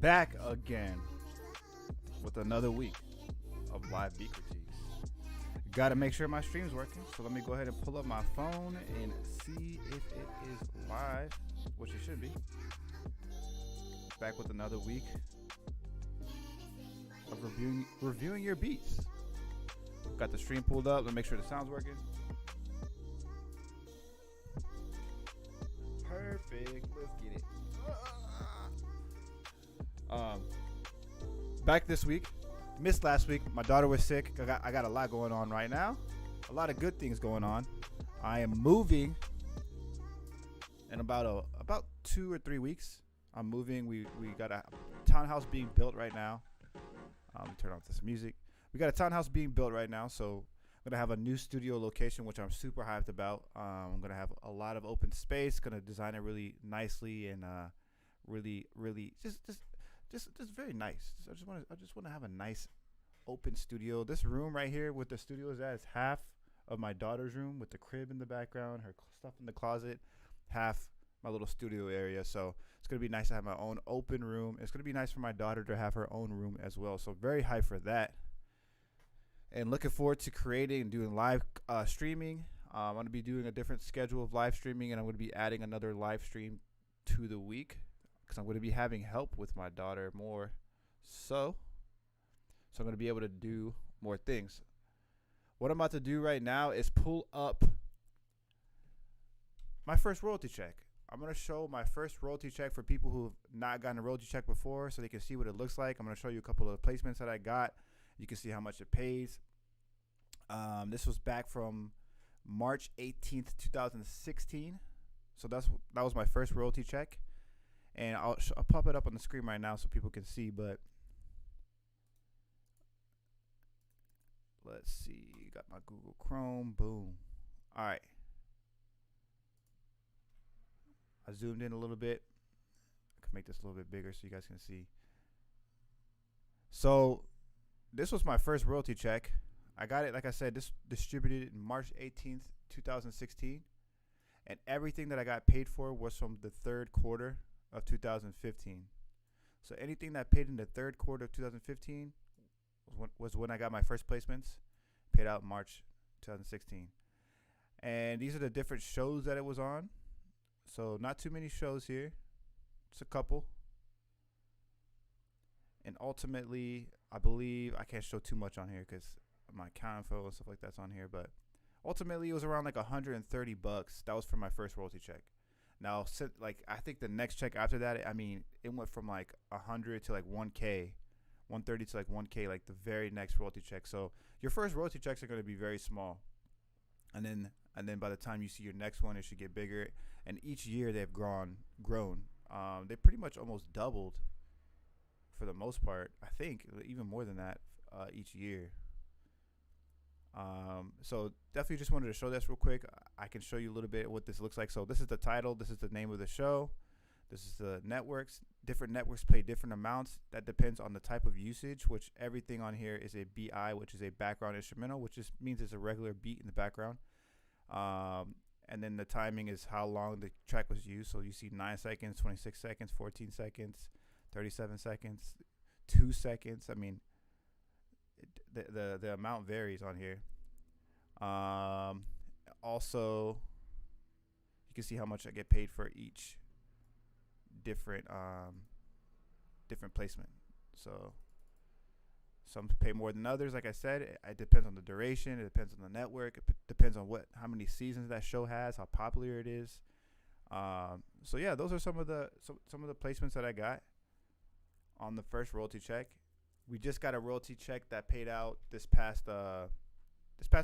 back again with another week of live beat critiques. Got to make sure my stream's working, so let me go ahead and pull up my phone and see if it is live, which it should be. Back with another week of reviewing your beats. Got the stream pulled up. Let me make sure the sound's working. Perfect. Let's get it. Back this week. Missed last week. My daughter was sick. I got a lot going on right now. A lot of good things going on. I am moving in about 2 or 3 weeks. I'm moving. We got a townhouse being built right now. Turn off this music. We got a townhouse being built right now, so I'm gonna have a new studio location, which I'm super hyped about. I'm gonna have a lot of open space. Gonna design it really nicely and really just very nice. I just want to have a nice open studio. This room right here with the studio is at is half of my daughter's room with the crib in the background, her stuff in the closet, half my little studio area. So it's gonna be nice to have my own open room. It's gonna be nice for my daughter to have her own room as well. So very hyped for that. And looking forward to creating and doing live streaming. I'm going to be doing a different schedule of live streaming, and I'm going to be adding another live stream to the week because I'm going to be having help with my daughter more. So I'm going to be able to do more things. What I'm about to do right now is pull up my first royalty check. I'm going to show my first royalty check for people who have not gotten a royalty check before so they can see what it looks like. I'm going to show you a couple of placements that I got. You can see how much it pays. This was back from March 18th, 2016. So that was my first royalty check. And I'll pop it up on the screen right now so people can see. But let's see. Got my Google Chrome. Boom. All right. I zoomed in a little bit. I can make this a little bit bigger so you guys can see. So this was my first royalty check. I got it, like I said, this distributed in March 18th, 2016. And everything that I got paid for was from the third quarter of 2015. So anything that paid in the third quarter of 2015 was when I got my first placements, paid out in March 2016. And these are the different shows that it was on. So not too many shows here, just a couple. And ultimately, I believe I can't show too much on here because my account info and stuff like that's on here. But ultimately, it was around like $130. That was for my first royalty check. Now, I think the next check after that, it went from like 100 to like 1K, 130 to like 1K, like the very next royalty check. So your first royalty checks are going to be very small, and then by the time you see your next one, it should get bigger. And each year they've grown. They pretty much almost doubled. For the most part, I think even more than that each year. So definitely just wanted to show this real quick. I can show you a little bit what this looks like. So this is the title. This is the name of the show. This is the networks. Different networks pay different amounts. That depends on the type of usage, which everything on here is a BI, which is a background instrumental, which just means it's a regular beat in the background. And then the timing is how long the track was used. So you see 9 seconds, 26 seconds, 14 seconds, 37 seconds, 2 seconds. The amount varies on here. Also, you can see how much I get paid for each different placement. So some pay more than others. Like I said, it depends on the duration. It depends on the network. It depends on how many seasons that show has, how popular it is. So yeah, those are some of the placements that I got on the first royalty check. We just got a royalty check that paid out this past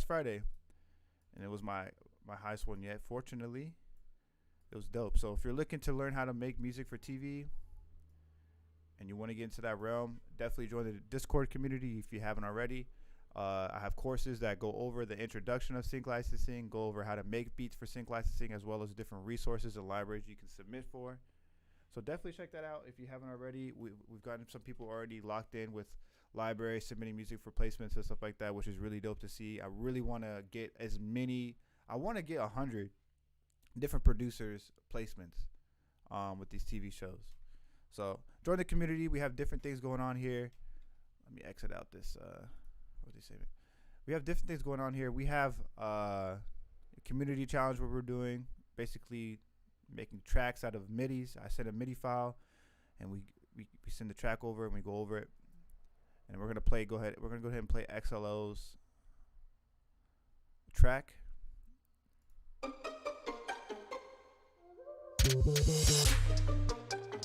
Friday, and it was my highest one yet. Fortunately, it was dope. So if you're looking to learn how to make music for TV and you want to get into that realm, definitely join the Discord community if you haven't already. I have courses that go over the introduction of sync licensing, go over how to make beats for sync licensing, as well as different resources and libraries you can submit for. So definitely check that out if you haven't already. We've gotten some people already locked in with libraries, submitting music for placements and stuff like that, which is really dope to see. I really want to get I want to get 100 different producers placements with these TV shows. So join the community. We have different things going on here. Let me exit out this. What did he say? We have different things going on here. We have a community challenge where we're doing basically making tracks out of MIDIs. I send a MIDI file, and we send the track over, and we go over it. And we're gonna play. We're gonna go ahead and play XLO's track.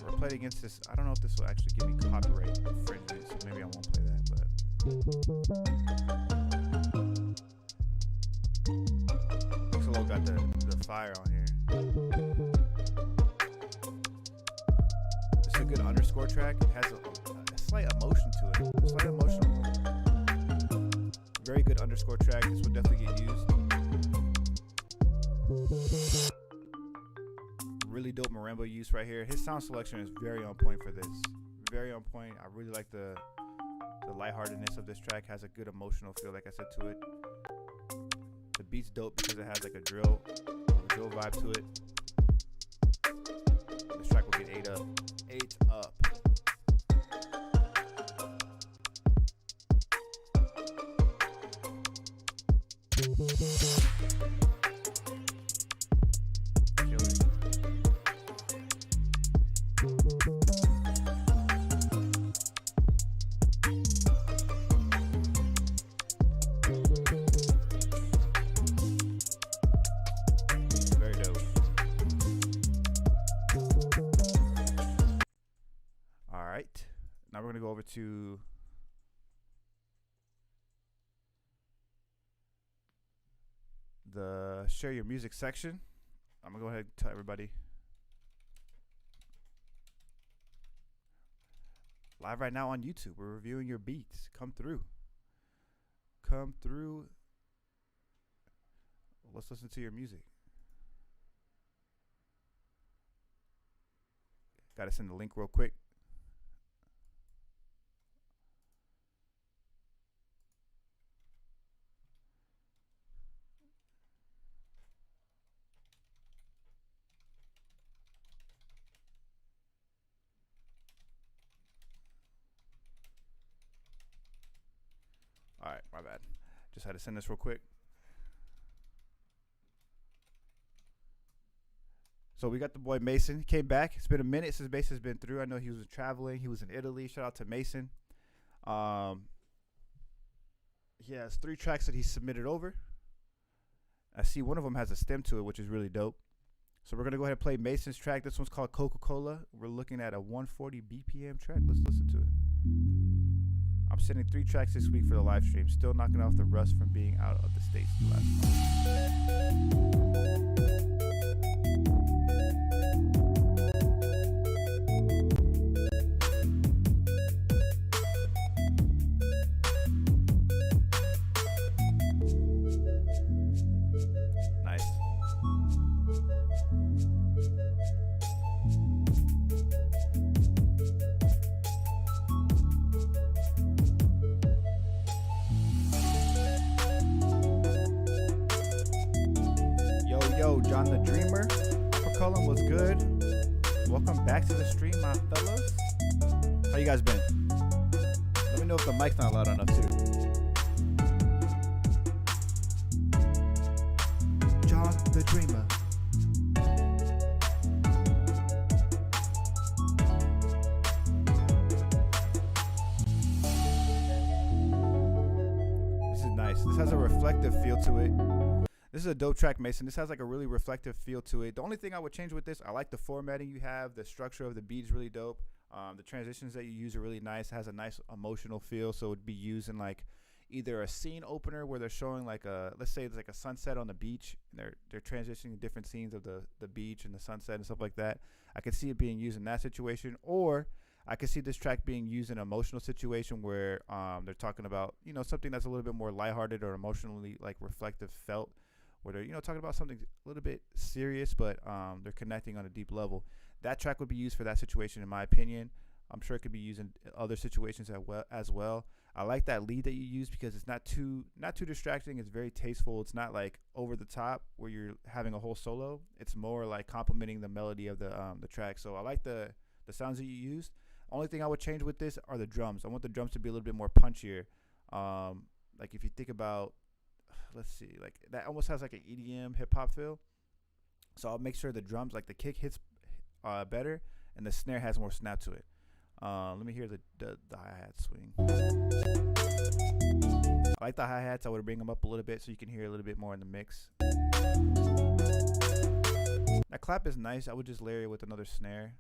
We're playing against this. I don't know if this will actually give me copyright infringement, so maybe I won't play that. But XLO got the fire on here. It's a good underscore track. It has a slight emotion to it. A slight emotional. Very good underscore track. This will definitely get used. Really dope marimba use right here. His sound selection is very on point for this. Very on point. I really like the lightheartedness of this track. Has a good emotional feel, like I said, to it. The beat's dope because it has like a drill vibe to it. This track will get ate up. Ate up. Now we're going to go over to the share your music section. I'm going to go ahead and tell everybody. Live right now on YouTube. We're reviewing your beats. Come through. Come through. Let's listen to your music. Got to send the link real quick. All right, my bad. Just had to send this real quick. So we got the boy Mason. He came back. It's been a minute since Mason's been through. I know he was traveling. He was in Italy. Shout out to Mason. He has 3 tracks that he submitted over. I see one of them has a stem to it, which is really dope. So we're going to go ahead and play Mason's track. This one's called Coca-Cola. We're looking at a 140 BPM track. Let's listen to it. I'm sending 3 tracks this week for the live stream. Still knocking off the rust from being out of the States last Nice. Yo, John the Dreamer. Uppercullen was good. Welcome back to the stream, my fellas. How you guys been? Let me know if the mic's not loud enough too. John the Dreamer. This is nice. This has a reflective feel to it. This is a dope track, Mason. This has like a really reflective feel to it. The only thing I would change with this, I like the formatting you have. The structure of the beat is really dope. The transitions that you use are really nice. It has a nice emotional feel, so it would be used in like either a scene opener where they're showing like a, let's say it's like a sunset on the beach, and they're transitioning different scenes of the beach and the sunset and stuff like that. I could see it being used in that situation, or I could see this track being used in an emotional situation where they're talking about, you know, something that's a little bit more lighthearted or emotionally like reflective felt, where they're, you know, talking about something a little bit serious, but they're connecting on a deep level. That track would be used for that situation, in my opinion. I'm sure it could be used in other situations as well. I like that lead that you use because it's not too distracting. It's very tasteful. It's not like over the top where you're having a whole solo. It's more like complementing the melody of the track. So I like the the sounds that you used. Only thing I would change with this are the drums. I want the drums to be a little bit more punchier. Like if you think about, let's see, like that almost has like an EDM hip hop feel. So I'll make sure the drums, like the kick hits better, and the snare has more snap to it. Let me hear the hi-hat swing. I like the hi-hats. I would bring them up a little bit so you can hear a little bit more in the mix. That clap is nice. I would just layer it with another snare.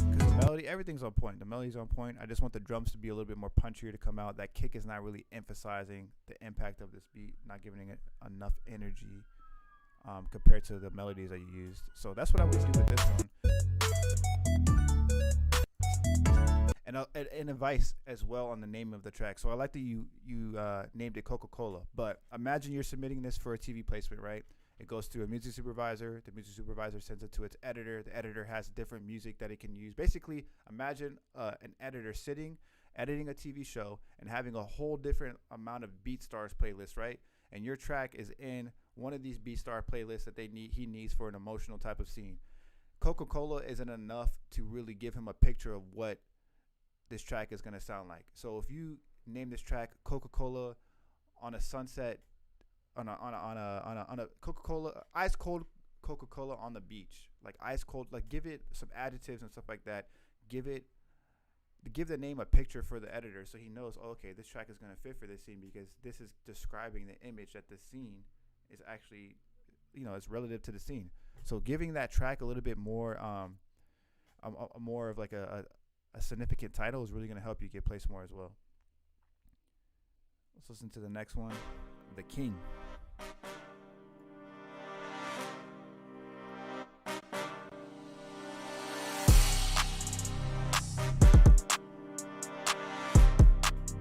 Because the melody, everything's on point. The melody's on point. I just want the drums to be a little bit more punchier to come out. That kick is not really emphasizing the impact of this beat, not giving it enough energy compared to the melodies that you used. So that's what I would do with this one. And advice as well on the name of the track. So I like that you named it Coca-Cola, but imagine you're submitting this for a TV placement, right? It goes to a music supervisor. The music supervisor sends it to its editor. The editor has different music that it can use. Basically, imagine an editor editing a TV show and having a whole different amount of BeatStars playlists, right? And your track is in one of these BeatStar playlists that he needs for an emotional type of scene. Coca-Cola isn't enough to really give him a picture of what this track is going to sound like. So if you name this track Coca-Cola on a sunset, on a Coca-Cola, ice cold Coca-Cola on the beach, like ice cold, like give it some adjectives and stuff like that. Give the name a picture for the editor so he knows, oh, okay, this track is going to fit for this scene because this is describing the image that the scene is actually, it's relative to the scene. So giving that track a little bit more, more of like a significant title is really going to help you get placed more as well. Let's listen to the next one, The King.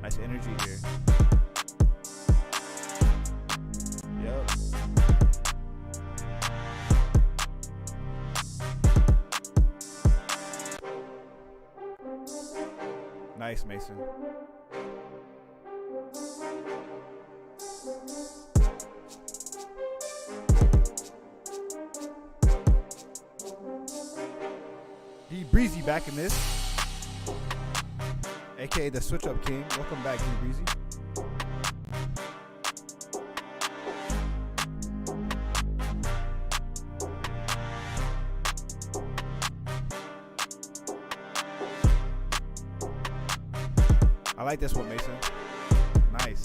Nice energy here. Yep. Nice, Mason. D Breezy back in this, aka the Switch Up King. Welcome back, D Breezy. I like this one, Mason.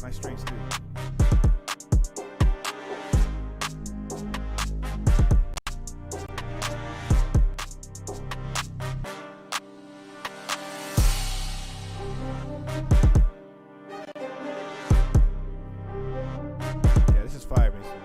Nice strings too. Yeah, this is fire, Mason.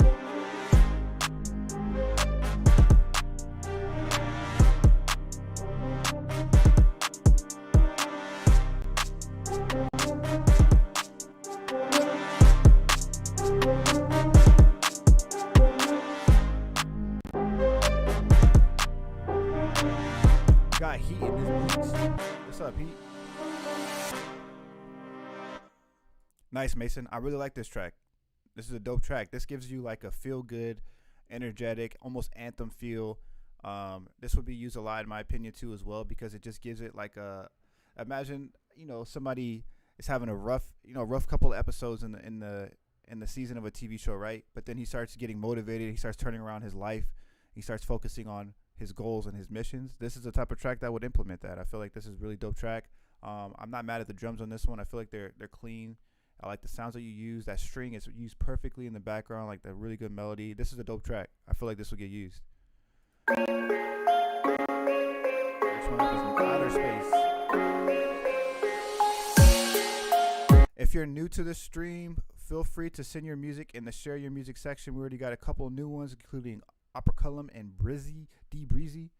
Got heat in this beats. What's up, Heat? Nice, Mason. I really like this track. This is a dope track. This gives you like a feel-good, energetic, almost anthem feel. This would be used a lot in my opinion too as well because it just gives it like a. Imagine somebody is having a rough couple of episodes in the season of a TV show, right? But then he starts getting motivated. He starts turning around his life. He starts focusing on his goals and his missions. This is the type of track that would implement that. I feel like this is a really dope track. I'm not mad at the drums on this one. I feel like they're clean. I like the sounds that you use. That string is used perfectly in the background, like the really good melody. This is a dope track. I feel like this will get used. Next one up is Outer Space. If you're new to the stream, feel free to send your music in the share your music section. We already got a couple new ones, including Uppercullum and D Breezy.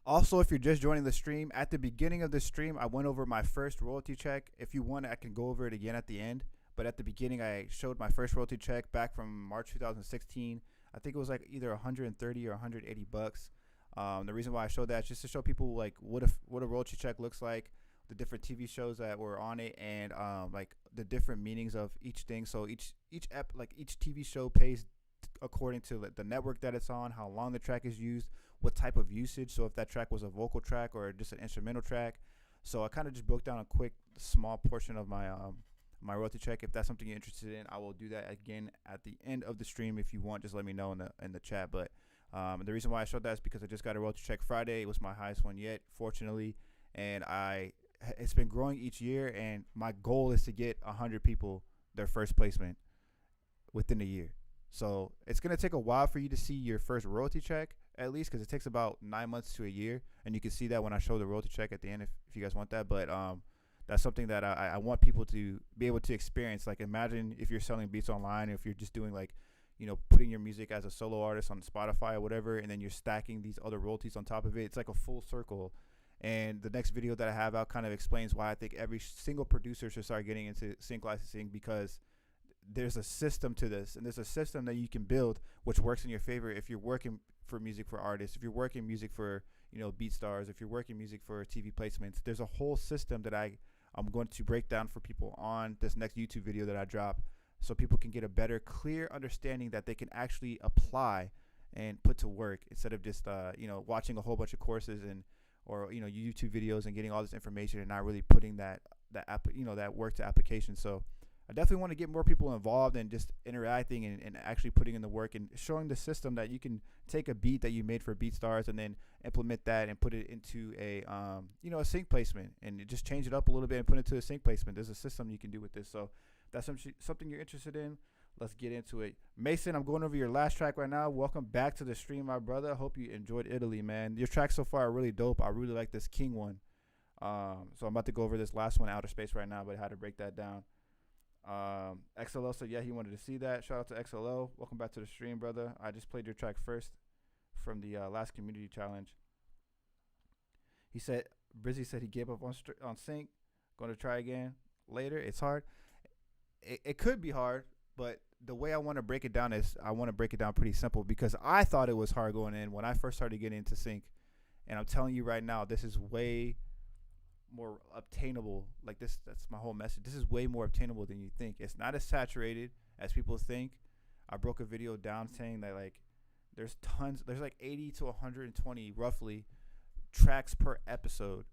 Also, if you're just joining the stream, at the beginning of the stream, I went over my first royalty check. If you want, I can go over it again at the end. But at the beginning, I showed my first royalty check back from March 2016. I think it was like either 130 or 180 bucks. The reason why I showed that is just to show people like what a royalty check looks like, the different TV shows that were on it, and like the different meanings of each thing. So each TV show pays according to the network that it's on, how long the track is used, what type of usage. So if that track was a vocal track or just an instrumental track. So I kind of just broke down a quick small portion of my royalty check. If that's something you're interested in, I will do that again at the end of the stream. If you want, just let me know in the chat. But the reason why I showed that is because I just got a royalty check Friday. It was my highest one yet, fortunately, and it's been growing each year. And my goal is to get 100 people their first placement within a year. So it's gonna take a while for you to see your first royalty check, at least, because it takes about 9 months to a year, and you can see that when I show the royalty check at the end, if you guys want that. But that's something that I want people to be able to experience. Like, imagine if you're selling beats online, if you're just doing like, putting your music as a solo artist on Spotify or whatever, and then you're stacking these other royalties on top of it. It's like a full circle. And the next video that I have out kind of explains why I think every single producer should start getting into sync licensing, because there's a system to this, and there's a system that you can build which works in your favor if you're working for music for artists, if you're working music for beat stars, if you're working music for TV placements. There's a whole system that I'm going to break down for people on this next YouTube video that I drop, so people can get a better, clear understanding that they can actually apply and put to work, instead of just watching a whole bunch of courses or YouTube videos and getting all this information and not really putting that work to application. So I definitely want to get more people involved and just interacting and actually putting in the work and showing the system that you can take a beat that you made for BeatStars and then implement that and put it into a sync placement, and just change it up a little bit and put it to a sync placement. There's a system you can do with this. So if that's something you're interested in, let's get into it. Mason, I'm going over your last track right now. Welcome back to the stream, my brother. I hope you enjoyed Italy, man. Your tracks so far are really dope. I really like this King one. So I'm about to go over this last one, Outer Space, right now, but I had to break that down. XLO said, yeah, he wanted to see that. Shout out to XLO. Welcome back to the stream, brother. I just played your track first from the last community challenge. He said, Brizzy said he gave up on sync. Going to try again later. It's hard. It could be hard, but the way I want to break it down is I want to break it down pretty simple, because I thought it was hard going in when I first started getting into sync. And I'm telling you right now, this is way more obtainable. Like this, that's my whole message. This is way more obtainable than you think. It's not as saturated as people think. I broke a video down saying that like there's like 80 to 120 roughly tracks per episode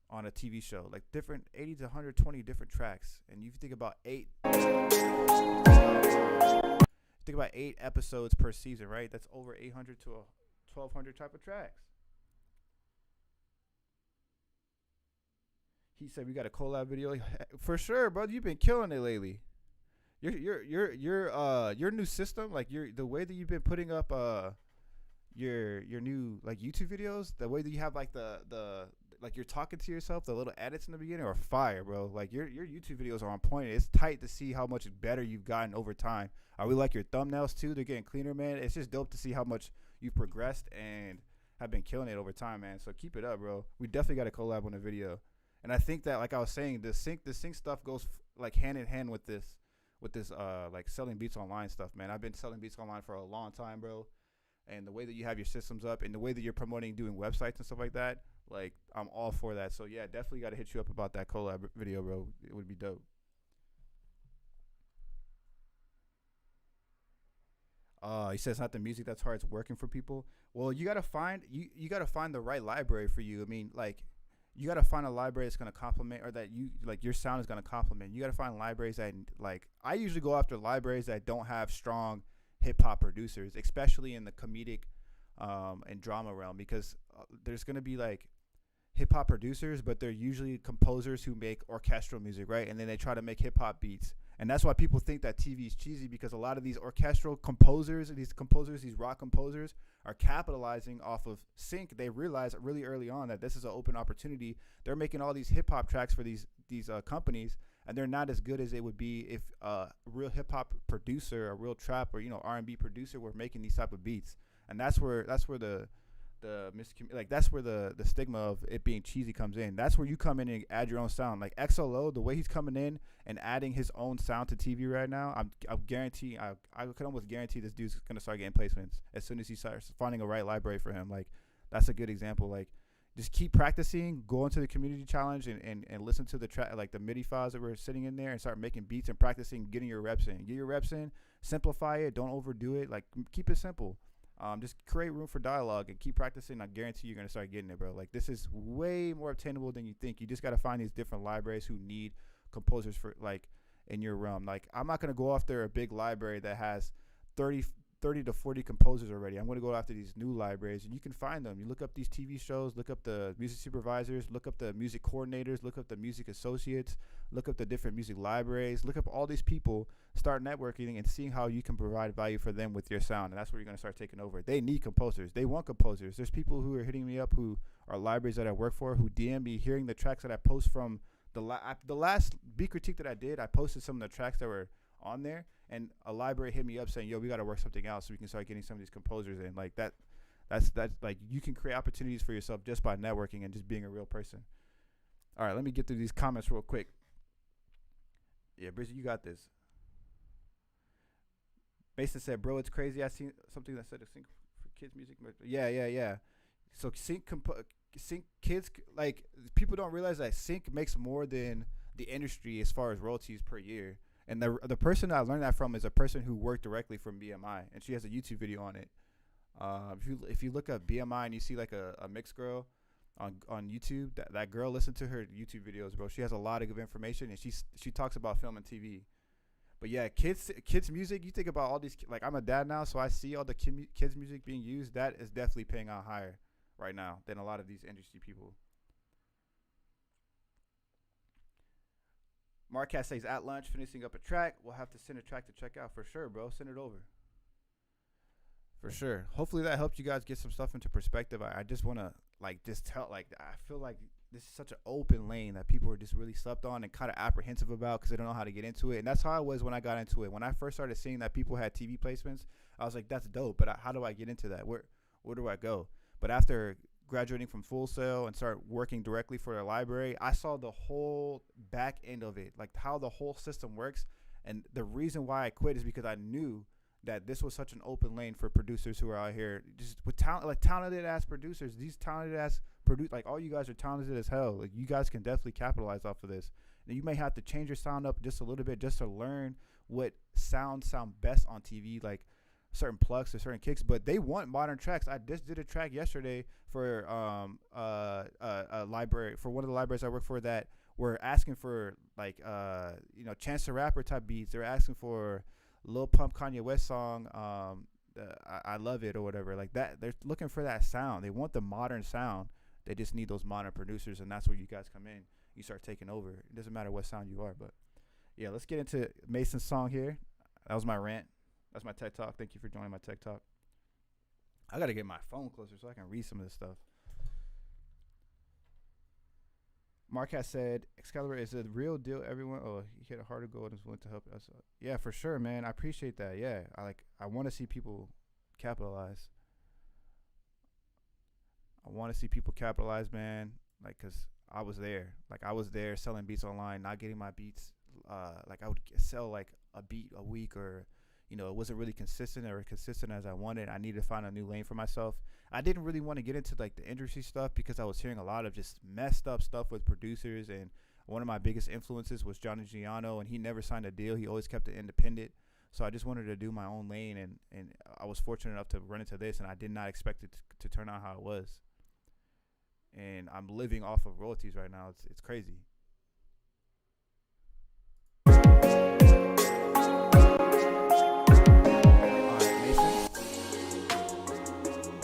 on a TV show, like different 80 to 120 different tracks. And you think about eight episodes per season, right? That's over 800 to 1200 type of tracks. He said we got a collab video for sure, brother. You've been killing it lately. Your new system, like the way that you've been putting up your new like YouTube videos, the way that you have like the like you're talking to yourself, the little edits in the beginning are fire, bro. Like your YouTube videos are on point. It's tight to see how much better you've gotten over time. I really like your thumbnails too. They're getting cleaner, man. It's just dope to see how much you've progressed and have been killing it over time, man. So keep it up, bro. We definitely got to collab on a video. And I think that, like I was saying, the sync stuff goes like hand in hand with this like selling beats online stuff, man. I've been selling beats online for a long time, bro. And the way that you have your systems up and the way that you're promoting doing websites and stuff like that, like I'm all for that. So yeah, definitely got to hit you up about that collab video, bro. It would be dope. He says not the music that's hard, it's working for people. Well, you gotta find the right library for you. I mean, like, you gotta find a library that's gonna complement, or that you like your sound is gonna complement. You gotta find libraries that, like, I usually go after libraries that don't have strong hip hop producers, especially in the comedic and drama realm, because there's gonna be like hip hop producers, but they're usually composers who make orchestral music, right? And then they try to make hip hop beats. And that's why people think that TV is cheesy, because a lot of these orchestral composers, these rock composers, are capitalizing off of sync. They realize really early on that this is an open opportunity. They're making all these hip hop tracks for these companies, and they're not as good as it would be if a real hip hop producer, a real trap or R&B producer were making these type of beats. And that's where the like that's where the stigma of it being cheesy comes in. That's where you come in and add your own sound. Like XLO, the way he's coming in and adding his own sound to TV right now, I guarantee I could almost guarantee this dude's gonna start getting placements as soon as he starts finding a right library for him. Like that's a good example. Like just keep practicing, go into the community challenge and listen to the track, like the MIDI files that were sitting in there, and start making beats and practicing, getting your reps in. Get your reps in, simplify it, don't overdo it. Like keep it simple. Just create room for dialogue and keep practicing. I guarantee you're going to start getting it, bro. Like this is way more obtainable than you think. You just got to find these different libraries who need composers for like in your realm. Like I'm not going to go after a big library that has 30 to 40 composers already. I'm going to go after these new libraries, and you can find them. You look up these TV shows, look up the music supervisors, look up the music coordinators, look up the music associates, look up the different music libraries, look up all these people, start networking and seeing how you can provide value for them with your sound. And that's where you're going to start taking over. They need composers. They want composers. There's people who are hitting me up who are libraries that I work for, who DM me hearing the tracks that I post from the last beat critique that I did. I posted some of the tracks that were on there, and a library hit me up saying, yo, we got to work something out so we can start getting some of these composers in. Like that's like you can create opportunities for yourself just by networking and just being a real person. All right, let me get through these comments real quick. Yeah, Bridget, you got this. Mason said, bro, it's crazy. I seen something that said to sync for kids music. Yeah. So sync kids, like people don't realize that sync makes more than the industry as far as royalties per year. And the person I learned that from is a person who worked directly from BMI, and she has a YouTube video on it. If you look up BMI and you see like a mixed girl on YouTube, that girl, listen to her YouTube videos, bro. She has a lot of good information, and she talks about film and TV. But yeah, kids music. You think about all these. Like I'm a dad now, so I see all the kids music being used. That is definitely paying out higher right now than a lot of these industry people. Marquez says, at lunch, finishing up a track. We'll have to send a track to check out for sure, bro. Send it over. For sure. Hopefully that helped you guys get some stuff into perspective. I just want to, like, just tell, like, I feel like this is such an open lane that people are just really slept on and kind of apprehensive about because they don't know how to get into it. And that's how I was when I got into it. When I first started seeing that people had TV placements, I was like, that's dope, but how do I get into that? Where do I go? But after graduating from Full Sail and start working directly for a library, I saw the whole back end of it, like how the whole system works. And the reason why I quit is because I knew that this was such an open lane for producers who are out here just with talented ass producers. These talented ass like all you guys are talented as hell. Like you guys can definitely capitalize off of this. And you may have to change your sound up just a little bit just to learn what sound best on TV, like certain plugs or certain kicks, but they want modern tracks. I just did a track yesterday for a library, for one of the libraries I work for, that were asking for like Chance the Rapper type beats. They're asking for Lil Pump Kanye West song, I Love It or whatever like that. They're looking for that sound. They want the modern sound. They just need those modern producers, and that's where you guys come in. You start taking over. It doesn't matter what sound you are, but yeah, let's get into Mason's song here. That was my rant. That's my tech talk. Thank you for joining my tech talk. I got to get my phone closer so I can read some of this stuff. Mark has said, Excalibur is a real deal, everyone. Oh, he hit a harder goal and is willing to help us. Yeah, for sure, man. I appreciate that. Yeah, I want to see people capitalize. I want to see people capitalize, man. Like, because I was there. Like, I was there selling beats online, not getting my beats. Like, I would sell, like, a beat a week, or it wasn't really consistent as I wanted. I needed to find a new lane for myself. I didn't really want to get into like the industry stuff because I was hearing a lot of just messed up stuff with producers, and one of my biggest influences was Johnny Giano, and he never signed a deal. He always kept it independent. So I just wanted to do my own lane, and I was fortunate enough to run into this, and I did not expect it to turn out how it was. And I'm living off of royalties right now. It's crazy.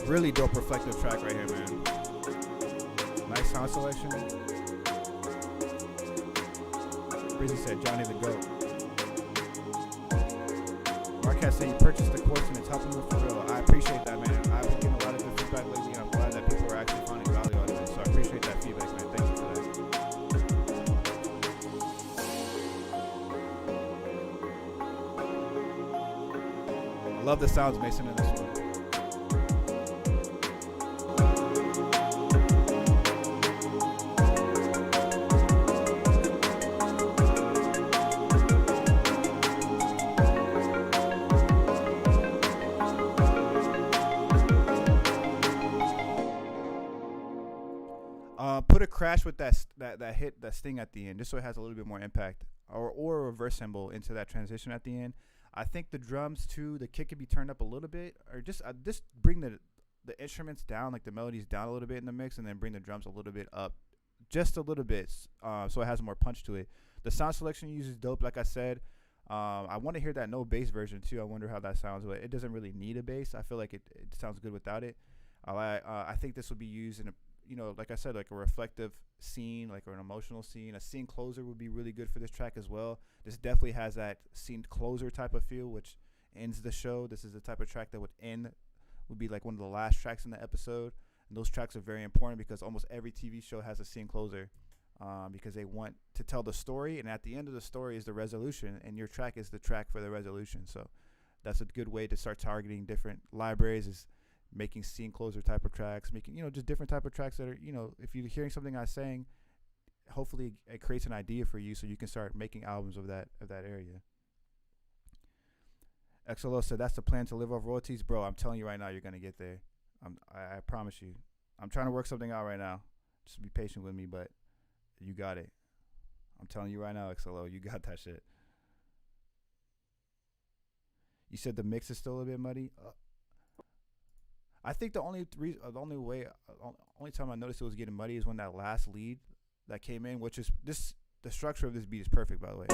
Really dope reflective track right here, man. Nice sound selection. Breezy said, Johnny the GOAT. Marquez said he purchased the course and it's helping me for real. I appreciate that, man. I've been getting a lot of good feedback lately, and I'm glad that people are actually finding value out of it. So I appreciate that feedback, man. Thank you for that. I love the sounds, Mason, in this one. crash with that hit, that sting at the end, just so it has a little bit more impact, or a reverse cymbal into that transition at the end. I think the drums too, the kick could be turned up a little bit, or just bring the instruments down, like the melodies down a little bit in the mix, and then bring the drums a little bit up, just a little bit, so it has more punch to it. The sound selection you use is dope, like I said. I want to hear that no bass version too. I wonder how that sounds, but it doesn't really need a bass. I feel like it sounds good without it. I think this will be used in like I said, like a reflective scene, like an emotional scene. A scene closer would be really good for this track as well. This definitely has that scene closer type of feel, which ends the show. This is the type of track that would be like one of the last tracks in the episode. And those tracks are very important because almost every TV show has a scene closer, because they want to tell the story, and at the end of the story is the resolution, and your track is the track for the resolution. So that's a good way to start targeting different libraries, is making scene closer type of tracks, making just different type of tracks that are, if you're hearing something I'm saying, hopefully it creates an idea for you so you can start making albums of that area. XLO said that's the plan, to live off royalties. Bro, I'm telling you right now, you're gonna get there. I promise you. I'm trying to work something out right now. Just be patient with me, but you got it. I'm telling you right now, XLO, you got that shit. You said the mix is still a bit muddy. I think the only time I noticed it was getting muddy is when that last lead that came in, which is the structure of this beat is perfect, by the way.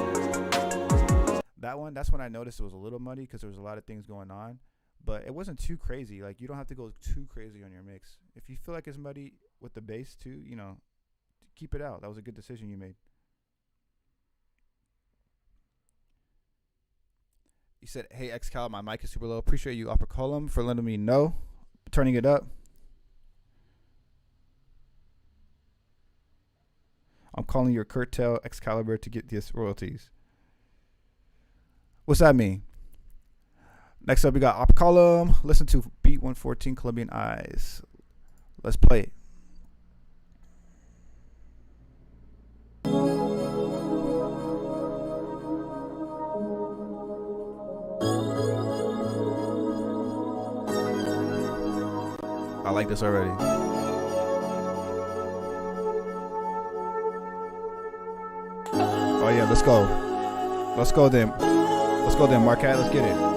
That's when I noticed it was a little muddy because there was a lot of things going on, but it wasn't too crazy. Like, you don't have to go too crazy on your mix. If you feel like it's muddy with the bass too, keep it out. That was a good decision you made. You said, hey, Xcal, my mic is super low. Appreciate you, Upper Column, for letting me know. Turning it up. I'm calling your curtail Excalibur to get these royalties. What's that mean? Next up, we got Upper Column. Listen to Beat 114, Colombian Eyes. Let's play it. I like this already. Oh yeah, let's go. Let's go then. Let's go then, Marquette. Let's get it.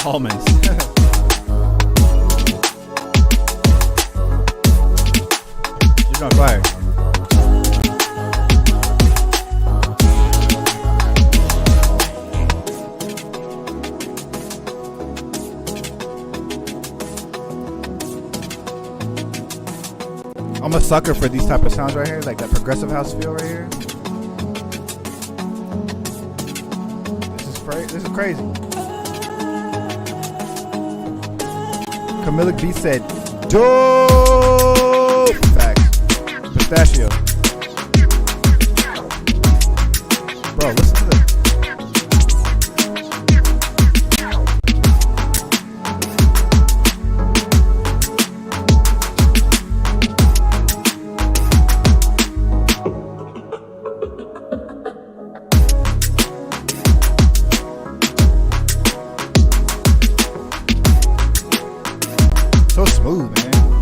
Almonds. You're on fire. I'm a sucker for these type of sounds right here, like that progressive house feel right here. This is crazy. Camilla B said, dope! Facts. Pistachio. Bro, listen to this. So smooth, man.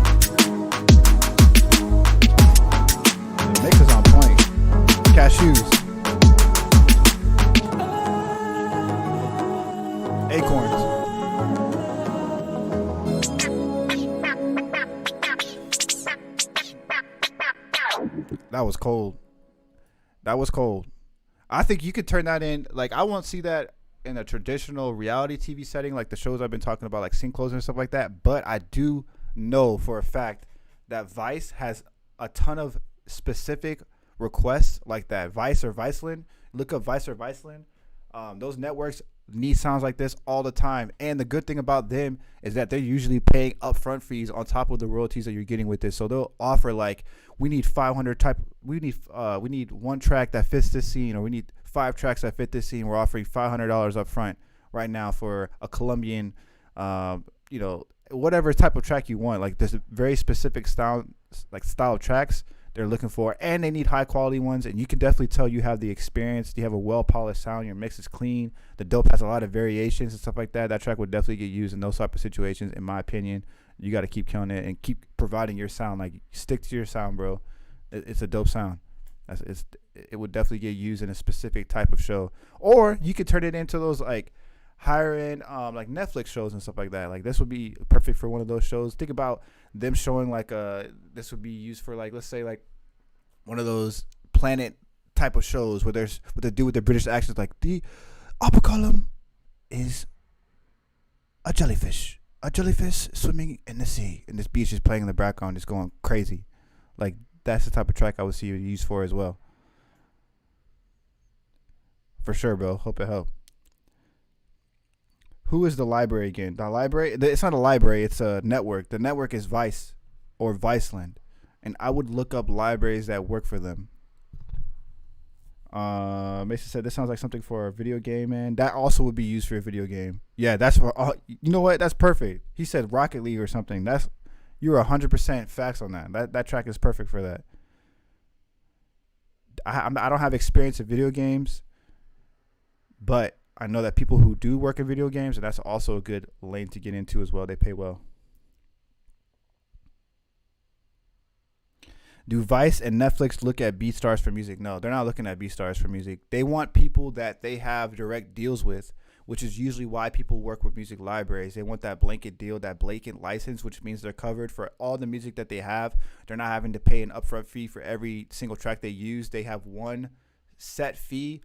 Acorns. That was cold. That was cold. I think you could turn that in. Like, I won't see that in a traditional reality TV setting, like the shows I've been talking about, like Scene Closer and stuff like that. But I do know for a fact that Vice has a ton of specific requests like that. Vice or Viceland. Look up Vice or Viceland. Those networks need sounds like this all the time. And the good thing about them is that they're usually paying upfront fees on top of the royalties that you're getting with this. So they'll offer like, we need 500 type. We need one track that fits this scene, or we need 5 tracks that fit this scene. We're offering $500 up front right now for a Colombian, whatever type of track you want. Like, there's a very specific style of tracks they're looking for, and they need high quality ones. And you can definitely tell you have the experience. You have a well polished sound. Your mix is clean. The dope has a lot of variations and stuff like that. That track would definitely get used in those type of situations, in my opinion. You got to keep killing it and keep providing your sound. Like, stick to your sound, bro. It's a dope sound. It would definitely get used in a specific type of show. Or you could turn it into those like higher end like Netflix shows and stuff like that. Like, this would be perfect for one of those shows. Think about them showing like this would be used for, like, let's say like one of those Planet type of shows where there's what they do with the British accents, like the upper column is a jellyfish swimming in the sea, and this beach is playing in the background, just going crazy. Like, that's the type of track I would see it used for as well. For sure, bro. Hope it helped. Who is the library again? The library? It's not a library. It's a network. The network is Vice or Viceland. And I would look up libraries that work for them. Mason said, this sounds like something for a video game, man. That also would be used for a video game. Yeah, that's for, you know what? That's perfect. He said Rocket League or something. You're 100% facts on that. That track is perfect for that. I don't have experience in video games, but I know that people who do work in video games, and that's also a good lane to get into as well. They pay well. Do Vice and Netflix look at BeatStars for music? No, they're not looking at BeatStars for music. They want people that they have direct deals with, which is usually why people work with music libraries. They want that blanket deal, that blanket license, which means they're covered for all the music that they have. They're not having to pay an upfront fee for every single track they use. They have one set fee,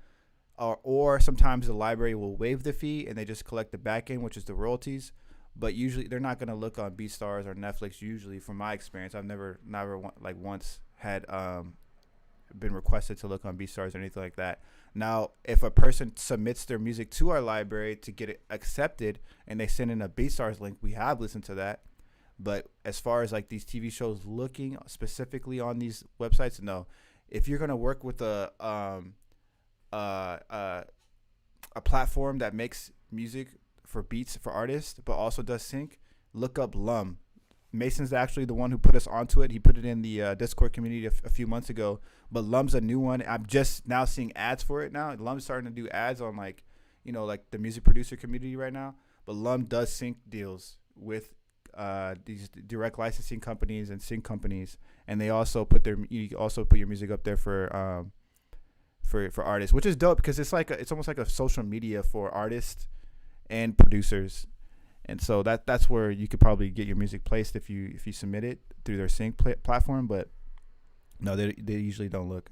or sometimes the library will waive the fee and they just collect the back end, which is the royalties. But usually they're not going to look on BeatStars or Netflix. Usually, from my experience, I've never like once had been requested to look on BeatStars or anything like that. Now, if a person submits their music to our library to get it accepted and they send in a BeatStars link, we have listened to that. But as far as like these TV shows looking specifically on these websites, no. If you're going to work with a platform that makes music for beats for artists but also does sync, look up Lum. Mason's actually the one who put us onto it. He put it in the Discord community a few months ago, but Lum's a new one. I'm just now seeing ads for it now. Lum's starting to do ads on like the music producer community right now, but Lum does sync deals with these direct licensing companies and sync companies, and they also you also put your music up there for artists, which is dope because it's almost like a social media for artists and producers. And so that's where you could probably get your music placed if you submit it through their sync platform. But no, they usually don't look.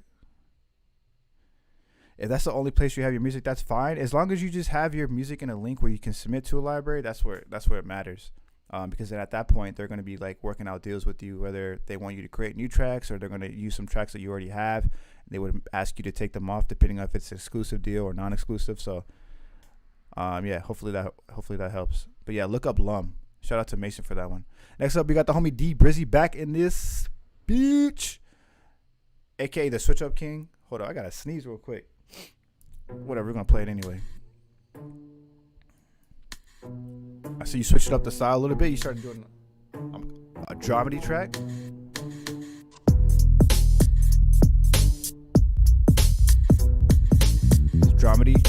If that's the only place you have your music, that's fine. As long as you just have your music in a link where you can submit to a library, that's where it matters. Because then at that point they're going to be like working out deals with you, whether they want you to create new tracks or they're going to use some tracks that you already have. They would ask you to take them off depending on if it's an exclusive deal or non-exclusive. So yeah, hopefully that helps. But yeah, look up Lum. Shout out to Mason for that one. Next up, we got the homie D Brizzy back in this bitch, aka the Switch Up King. Hold on, I gotta sneeze real quick. Whatever, we're gonna play it anyway. I see you switched up the style a little bit. You started doing a dramedy track. It's dramedy.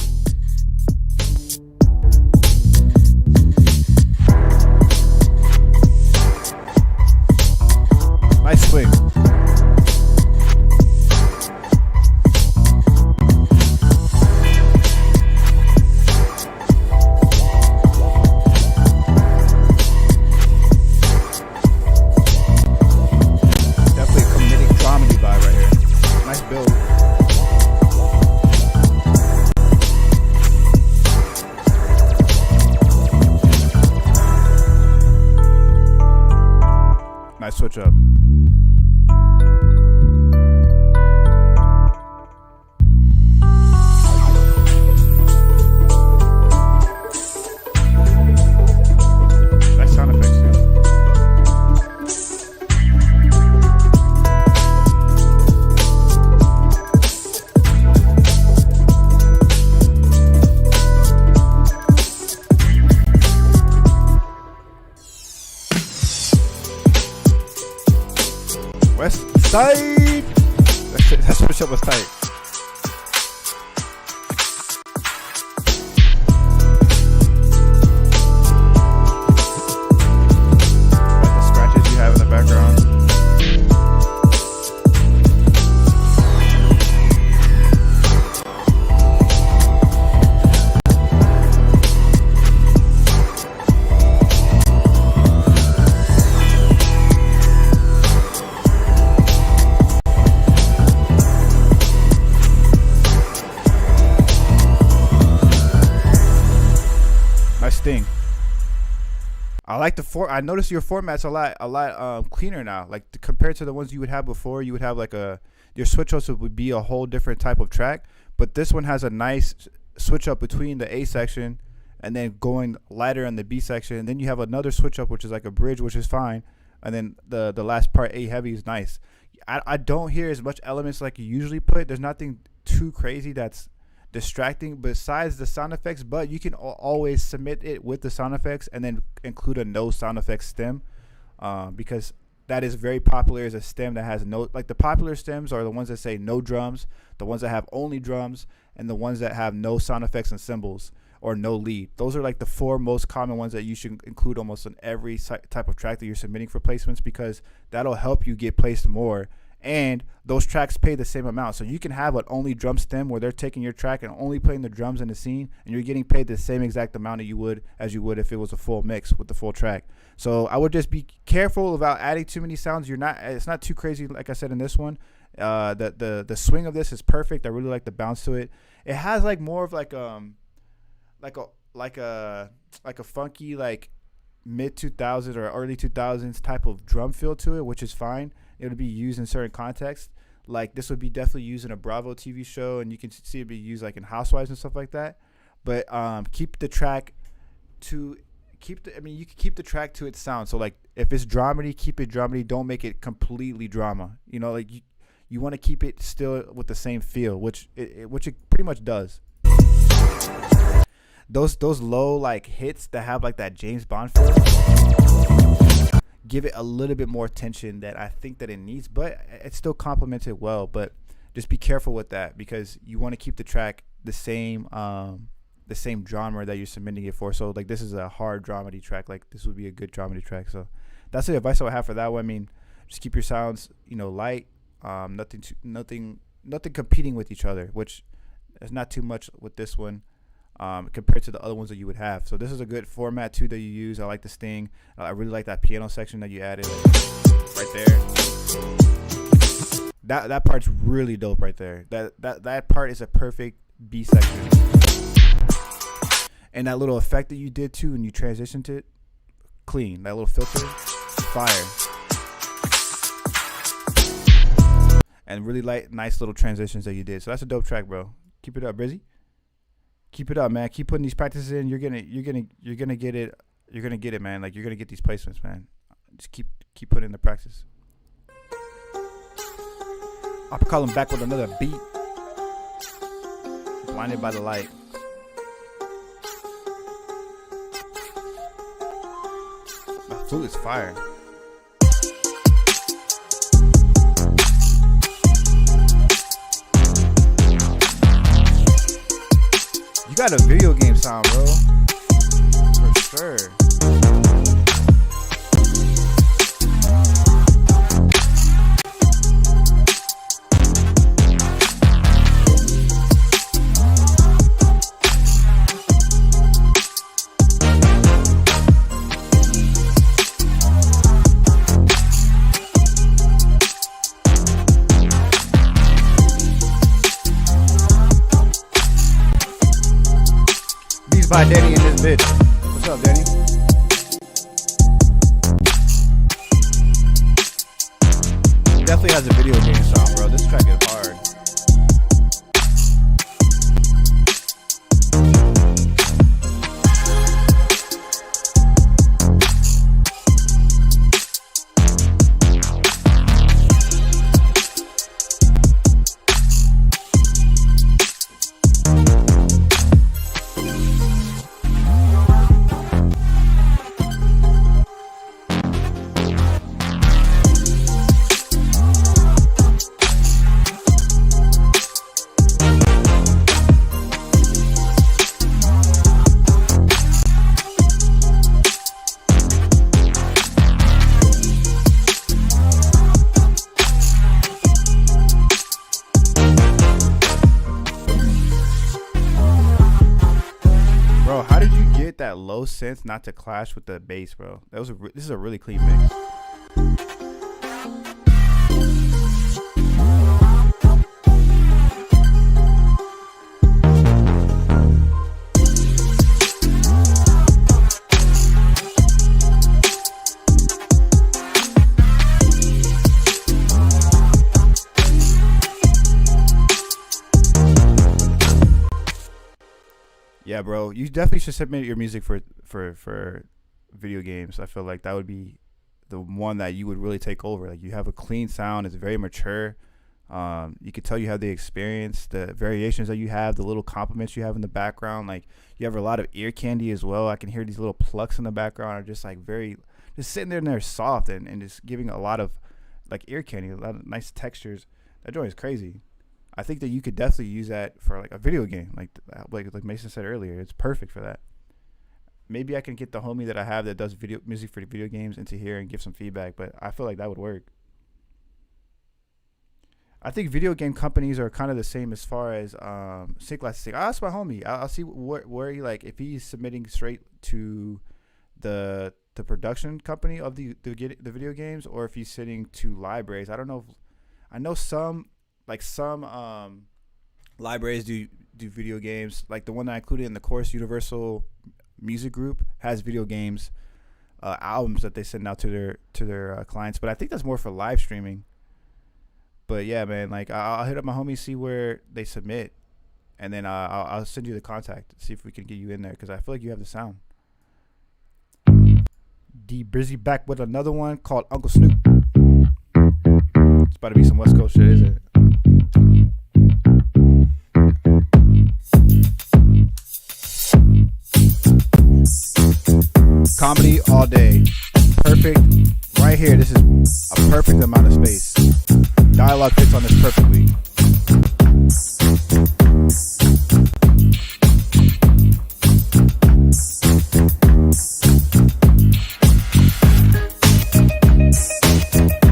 Nice swing. switch up. Nice sound effects too. West Side. That switch up was tight. Like the scratches you have in the background. Thing. I like I noticed your format's a lot cleaner now. Like compared to the ones you would have before, you would have like your switch ups would be a whole different type of track. But this one has a nice switch up between the A section and then going lighter on the B section. And then you have another switch up which is like a bridge, which is fine. And then the last part, A heavy, is nice. I don't hear as much elements like you usually put. There's nothing too crazy that's distracting besides the sound effects, but you can always submit it with the sound effects and then include a no sound effects stem, because that is very popular as a stem that has no, like the popular stems are the ones that say no drums, the ones that have only drums, and the ones that have no sound effects and cymbals or no lead. Those are like the 4 most common ones that you should include almost in every type of track that you're submitting for placements, because that'll help you get placed more. And those tracks pay the same amount. So you can have an only drum stem where they're taking your track and only playing the drums in the scene, and you're getting paid the same exact amount as you would if it was a full mix with the full track. So I would just be careful about adding too many sounds. It's not too crazy like I said in this one. The swing of this is perfect. I really like the bounce to it. It has like more of like a funky like mid 2000s or early 2000s type of drum feel to it, which is fine. It would be used in certain contexts. Like this would be definitely used in a Bravo TV show, and you can see it be used like in Housewives and stuff like that. But keep the track to you can keep the track to its sound. So like if it's dramedy, keep it dramedy. Don't make it completely drama. You know, like you want to keep it still with the same feel, which it pretty much does. Those low like hits that have like that James Bond feel, give it a little bit more attention that I think that it needs, but it's still complemented well. But just be careful with that, because you want to keep the track the same genre that you're submitting it for. So like this is a hard dramedy track, like this would be a good dramedy track. So that's the advice I would have for that one. I mean, just keep your sounds, light, nothing competing with each other, which is not too much with this one. Compared to the other ones that you would have. So this is a good format too that you use. I like the sting. I really like that piano section that you added right there. That part's really dope right there. That part is a perfect B section. And that little effect that you did too when you transitioned it, clean. That little filter, fire. And really nice little transitions that you did. So that's a dope track, bro. Keep it up, Brizzy. Keep it up, man. Keep putting these practices in. You're gonna get it. You're gonna get it, man. Like you're gonna get these placements, man. Just keep putting in the practice. I'll call him back with another beat. Blinded by the light. My flute is fire. You got a video game sound, bro. For sure. By Danny in this bitch. What's up, Danny? definitely has a video game sound, bro. This track is hard. Bro, how did you get that low synth not to clash with the bass, bro? This is a really clean mix. Yeah, bro, you definitely should submit your music for video games. I feel like that would be the one that you would really take over. Like, you have a clean sound, it's very mature. You could tell you have the experience, the variations that you have, the little compliments you have in the background. Like, you have a lot of ear candy as well. I can hear these little plucks in the background are just like just sitting there and they're soft and just giving a lot of like ear candy, a lot of nice textures. That joint is crazy. I think that you could definitely use that for like a video game, like Mason said earlier. It's perfect for that. Maybe I can get the homie that I have that does video music for video games into here and give some feedback, but I feel like that would work. I think video game companies are kind of the same as far as sync licensing. I'll ask my homie. I'll see where he, like, if he's submitting straight to the production company of the video games, or if he's sitting to libraries. I don't know. I know some libraries do video games. Like the one that I included in the course, Universal Music Group, has video games albums that they send out to their clients. But I think that's more for live streaming. But yeah, man, like I'll hit up my homies, see where they submit, and then I'll send you the contact, see if we can get you in there, because I feel like you have the sound. D Brizzy back with another one called Uncle Snoop. It's about to be some West Coast shit, isn't it? Comedy all day. Perfect. Right here, this is a perfect amount of space. Dialogue fits on this perfectly.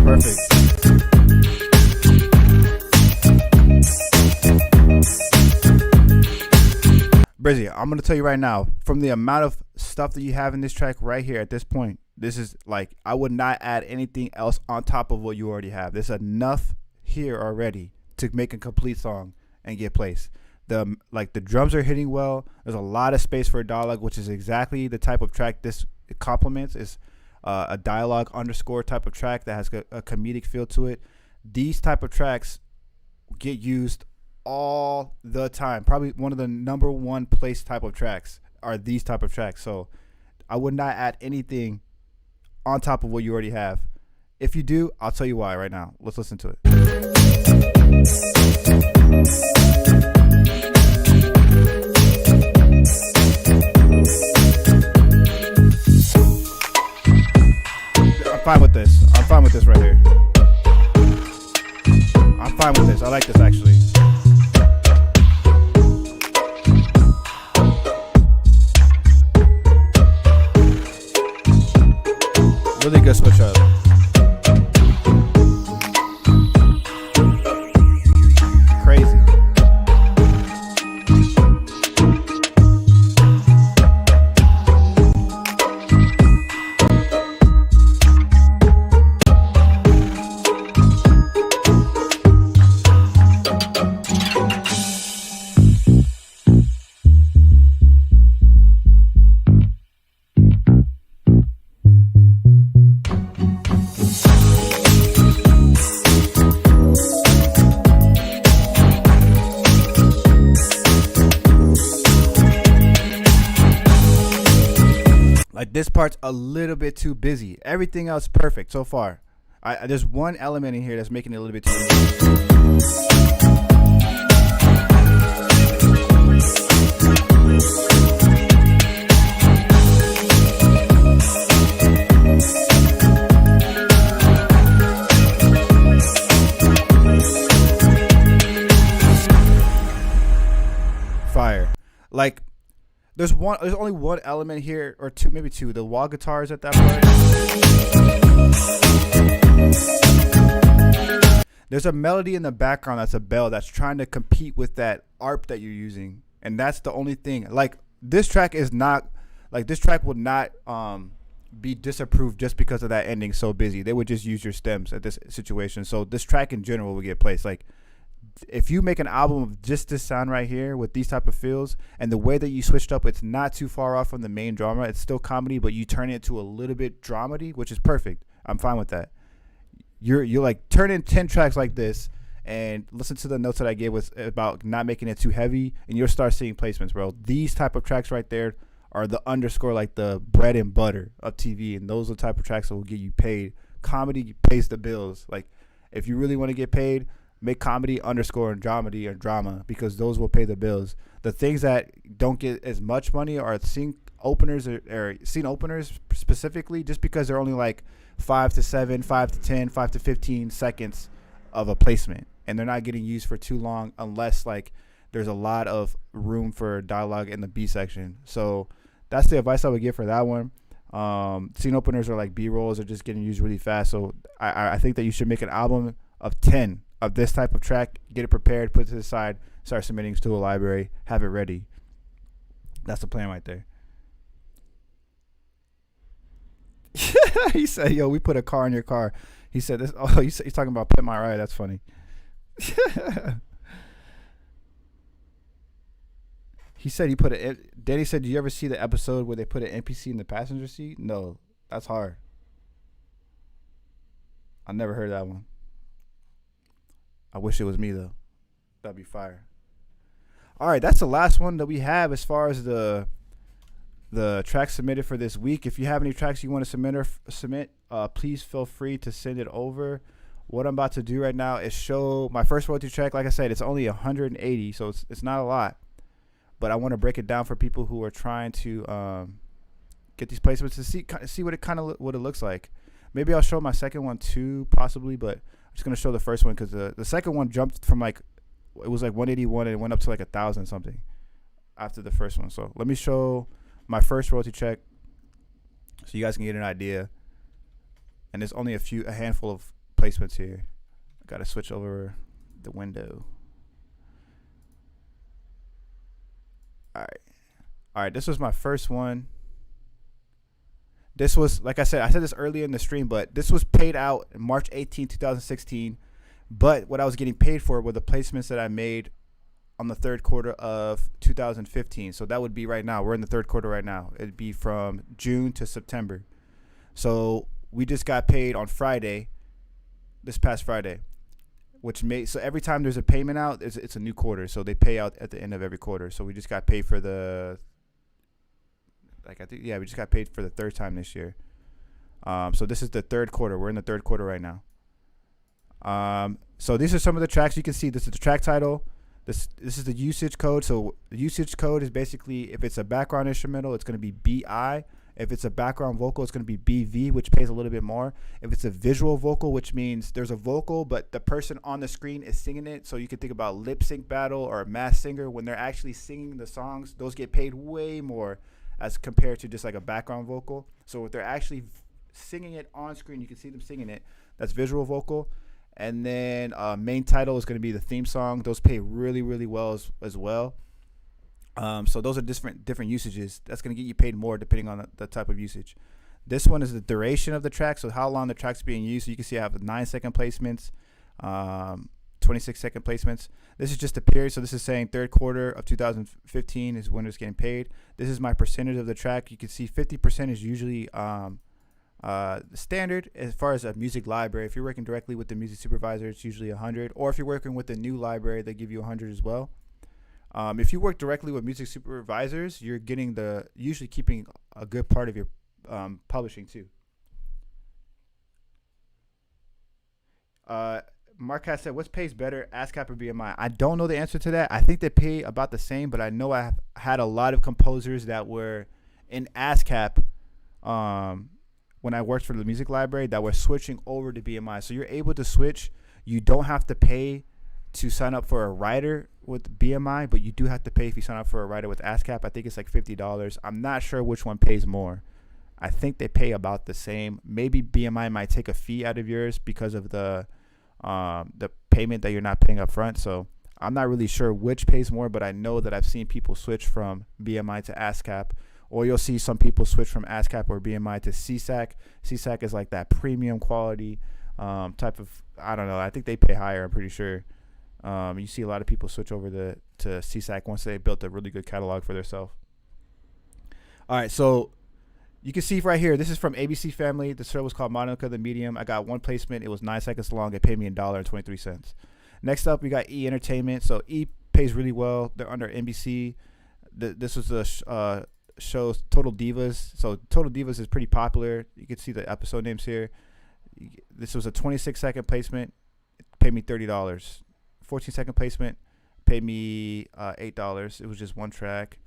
Perfect. Brizzy, I'm going to tell you right now, from the amount of stuff that you have in this track right here at this point, this is like, I would not add anything else on top of what you already have. There's enough here already to make a complete song and get placed. The drums are hitting well. There's a lot of space for a dialogue, which is exactly the type of track this complements. Is a dialogue underscore type of track that has a comedic feel to it. These type of tracks get used all the time. Probably one of the number one place type of tracks are these type of tracks. So I would not add anything on top of what you already have. If you do, I'll tell you why right now. Let's listen to it. I'm fine with this. I'm fine with this right here. I'm fine with this. I like this actually. Really good switch up. Crazy. Like this part's a little bit too busy. Everything else perfect so far. There's one element in here that's making it a little bit too busy. Fire. Like there's only one element here, or two, maybe two. The wall guitars at that part. There's a melody in the background that's a bell that's trying to compete with that ARP that you're using, and that's the only thing. Like this track is not, like this track would not be disapproved just because of that ending so busy. They would just use your stems at this situation. So this track in general would get placed. Like if you make an album of just this sound right here with these type of feels and the way that you switched up, it's not too far off from the main drama. It's still comedy, but you turn it to a little bit dramedy, which is perfect. I'm fine with that. You're like turn in 10 tracks like this and listen to the notes that I gave was about not making it too heavy, and you'll start seeing placements, bro. These type of tracks right there are the underscore, like the bread and butter of TV, and those are the type of tracks that will get you paid. Comedy pays the bills. Like if you really want to get paid, make comedy underscore and dramedy or drama, because those will pay the bills. The things that don't get as much money are scene openers or scene openers specifically, just because they're only like 5 to 7, 5 to 10, 5 to 15 seconds of a placement, and they're not getting used for too long unless like there's a lot of room for dialogue in the B section. So that's the advice I would give for that one. Scene openers are like B-rolls, are just getting used really fast. So I think that you should make an album of 10 of this type of track, get it prepared, put it to the side, start submitting to a library, have it ready. That's the plan right there. He said, yo, we put a car in your car. He said this. Oh, he's talking about Pimp My Ride. That's funny. He said he put it. Danny said, "Do you ever see the episode where they put an NPC in the passenger seat?" No, that's hard. I never heard that one. I wish it was me though. That'd be fire. All right, that's the last one that we have as far as the tracks submitted for this week. If you have any tracks you want to submit, please feel free to send it over. What I'm about to do right now is show my first royalty track. Like I said, it's only 180, so it's not a lot. But I want to break it down for people who are trying to get these placements to see what it looks like. Maybe I'll show my second one too, possibly, but I'm just gonna show the first one because the second one jumped from like, it was like 181 and it went up to like 1,000 something after the first one. So let me show my first royalty check so you guys can get an idea. And there's only a handful of placements here. I gotta switch over the window. All right, this was my first one. This was, like I said this earlier in the stream, but this was paid out March 18, 2016. But what I was getting paid for were the placements that I made on the third quarter of 2015. So that would be right now. We're in the third quarter right now. It'd be from June to September. So we just got paid on Friday, this past Friday, so every time there's a payment out, it's a new quarter. So they pay out at the end of every quarter. So we just got paid for we just got paid for the third time this year. So this is the third quarter. We're in the third quarter right now. So these are some of the tracks you can see. This is the track title. This is the usage code. So the usage code is basically, if it's a background instrumental, it's going to be BI. If it's a background vocal, it's going to be BV, which pays a little bit more. If it's a visual vocal, which means there's a vocal, but the person on the screen is singing it. So you can think about lip sync battle or a mass singer. When they're actually singing the songs, those get paid way more as compared to just like a background vocal. So if they're actually singing it on screen, you can see them singing it. That's visual vocal. And then main title is going to be the theme song. Those pay really, really well as well. So those are different usages. That's going to get you paid more depending on the type of usage. This one is the duration of the track, so how long the track's being used. So you can see I have 9-second placements, 26-second placements. This is just a period, so this is saying third quarter of 2015 is when it's getting paid. This is my percentage of the track. You can see 50% is usually standard as far as a music library. If you're working directly with the music supervisor, it's usually 100. Or if you're working with a new library, they give you 100 as well. If you work directly with music supervisors, you're getting usually keeping a good part of your publishing too. Mark has said, "What's pays better, ASCAP or BMI?" I don't know the answer to that. I think they pay about the same, but I know I have had a lot of composers that were in ASCAP when I worked for the music library that were switching over to BMI. So you're able to switch. You don't have to pay to sign up for a writer with BMI, but you do have to pay if you sign up for a writer with ASCAP. I think it's like $50. I'm not sure which one pays more. I think they pay about the same. Maybe BMI might take a fee out of yours because of the payment that you're not paying up front. So I'm not really sure which pays more, but I know that I've seen people switch from BMI to ASCAP, or you'll see some people switch from ASCAP or BMI to CSAC. CSAC is like that premium quality type of, I don't know. I think they pay higher, I'm pretty sure. You see a lot of people switch over to CSAC once they built a really good catalog for themselves. All right, so you can see right here, this is from ABC Family. The show was called Monica the Medium. I got one placement. It was 9 seconds long. It paid me $1.23. Next up, we got E Entertainment. So E pays really well. They're under NBC. This was the show Total Divas. So Total Divas is pretty popular. You can see the episode names here. This was a 26-second placement. It paid me $30. 14-second placement paid me $8. It was just one track.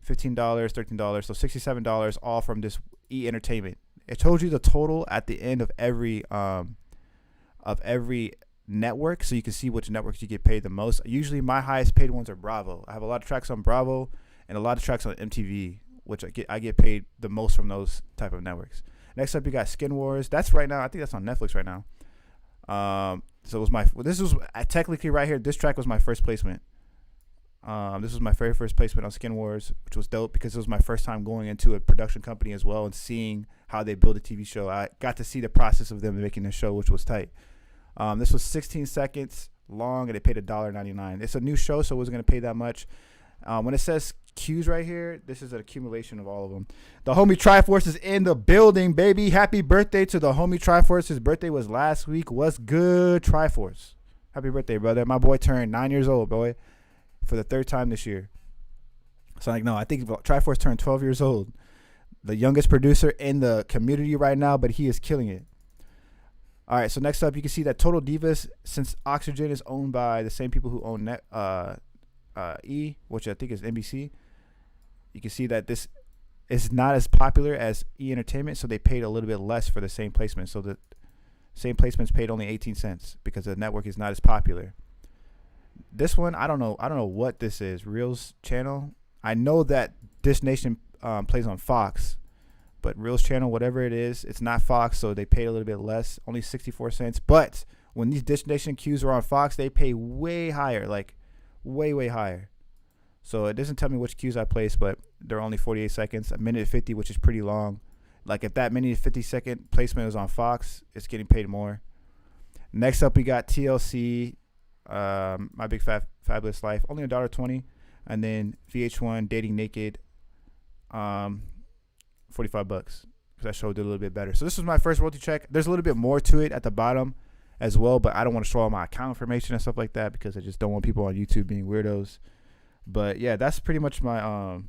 $15, $13, so $67, all from this E Entertainment. It told you the total at the end of every network, so you can see which networks you get paid the most. Usually, my highest paid ones are Bravo. I have a lot of tracks on Bravo and a lot of tracks on MTV, which I get paid the most from those type of networks. Next up, you got Skin Wars. That's right now. I think that's on Netflix right now. So it was this was technically right here. This track was my first placement. This was my very first placement on Skin Wars, which was dope because it was my first time going into a production company as well and seeing how they build a TV show. I got to see the process of them making the show, which was tight. This was 16 seconds long, and it paid $1.99. It's a new show, so it wasn't going to pay that much. When it says Q's right here, this is an accumulation of all of them. The homie Triforce is in the building, baby. Happy birthday to the homie Triforce. His birthday was last week. What's good, Triforce? Happy birthday, brother. My boy turned 9 years old, boy, for the third time this year. So like, no, I think Triforce turned 12 years old. The youngest producer in the community right now, but he is killing it. All right, so next up, you can see that Total Divas, since Oxygen is owned by the same people who own E, which I think is NBC, you can see that this is not as popular as E Entertainment, so they paid a little bit less for the same placement. So the same placements paid only 18 cents because the network is not as popular. This one, I don't know what this is. Reels channel. I know that Dish Nation plays on Fox, but Reels channel, whatever it is, it's not Fox, so they paid a little bit less, only 64 cents. But when these Dish Nation cues are on Fox, they pay way higher, like way higher. So it doesn't tell me which cues I placed, but they're only 48 seconds, a minute 50, which is pretty long. Like if that minute 50-second placement is on Fox, it's getting paid more. Next up, we got TLC. My Big Fabulous Life, only $1.20, and then VH1 Dating Naked, $45 because that show did a little bit better. So this was my first royalty check. There's a little bit more to it at the bottom as well, but I don't want to show all my account information and stuff like that because I just don't want people on YouTube being weirdos. But yeah, that's pretty much my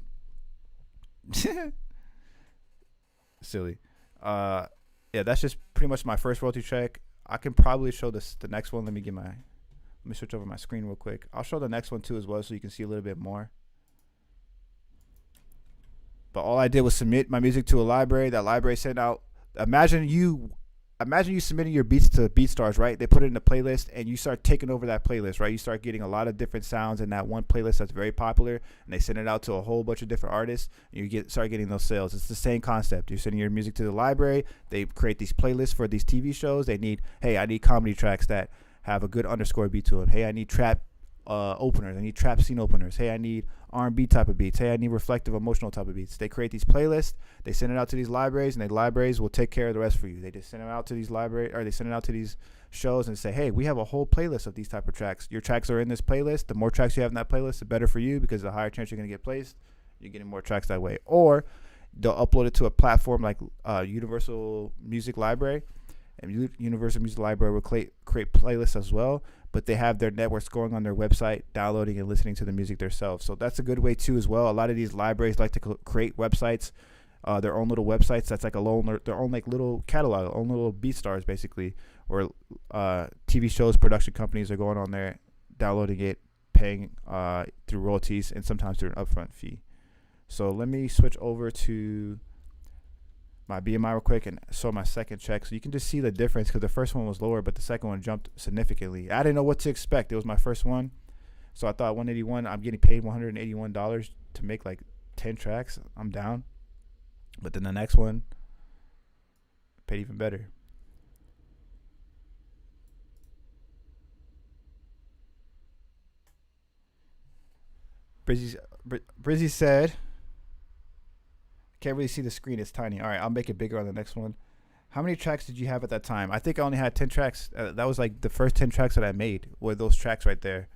silly. Yeah, that's just pretty much my first royalty check. I can probably show the next one. Let me switch over my screen real quick. I'll show the next one too as well so you can see a little bit more. But all I did was submit my music to a library. That library sent out, imagine you submitting your beats to BeatStars, right? They put it in a playlist and you start taking over that playlist, right? You start getting a lot of different sounds in that one playlist that's very popular, and they send it out to a whole bunch of different artists, and you start getting those sales. It's the same concept. You're sending your music to the library. They create these playlists for these TV shows. I need comedy tracks that have a good underscore beat to them. Hey, I need trap openers. I need trap scene openers. Hey, I need R&B type of beats. Hey, I need reflective, emotional type of beats. They create these playlists. They send it out to these libraries, and the libraries will take care of the rest for you. They just send it out to these they send it out to these shows and say, hey, we have a whole playlist of these type of tracks. Your tracks are in this playlist. The more tracks you have in that playlist, the better for you because the higher chance you're going to get placed. You're getting more tracks that way. Or they'll upload it to a platform like Universal Music Library. And Universal Music Library will create playlists as well, but they have their networks going on their website, downloading and listening to the music themselves. So that's a good way too as well. A lot of these libraries like to create websites their own little websites. That's like their own like little catalog, own little BeatStars basically, or TV shows, production companies are going on there, downloading it, paying through royalties, and sometimes through an upfront fee. So let me switch over to my BMI real quick and show my second check, so you can just see the difference, because the first one was lower, but the second one jumped significantly. I didn't know what to expect. It was my first one, so I thought 181. I'm getting paid $181 to make like 10 tracks. I'm down. But then the next one paid even better. Brizzy said, can't really see the screen, it's tiny. All right, I'll make it bigger on the next one. How many tracks did you have at that time? I think I only had 10 tracks. That was like the first 10 tracks that I made were those tracks right there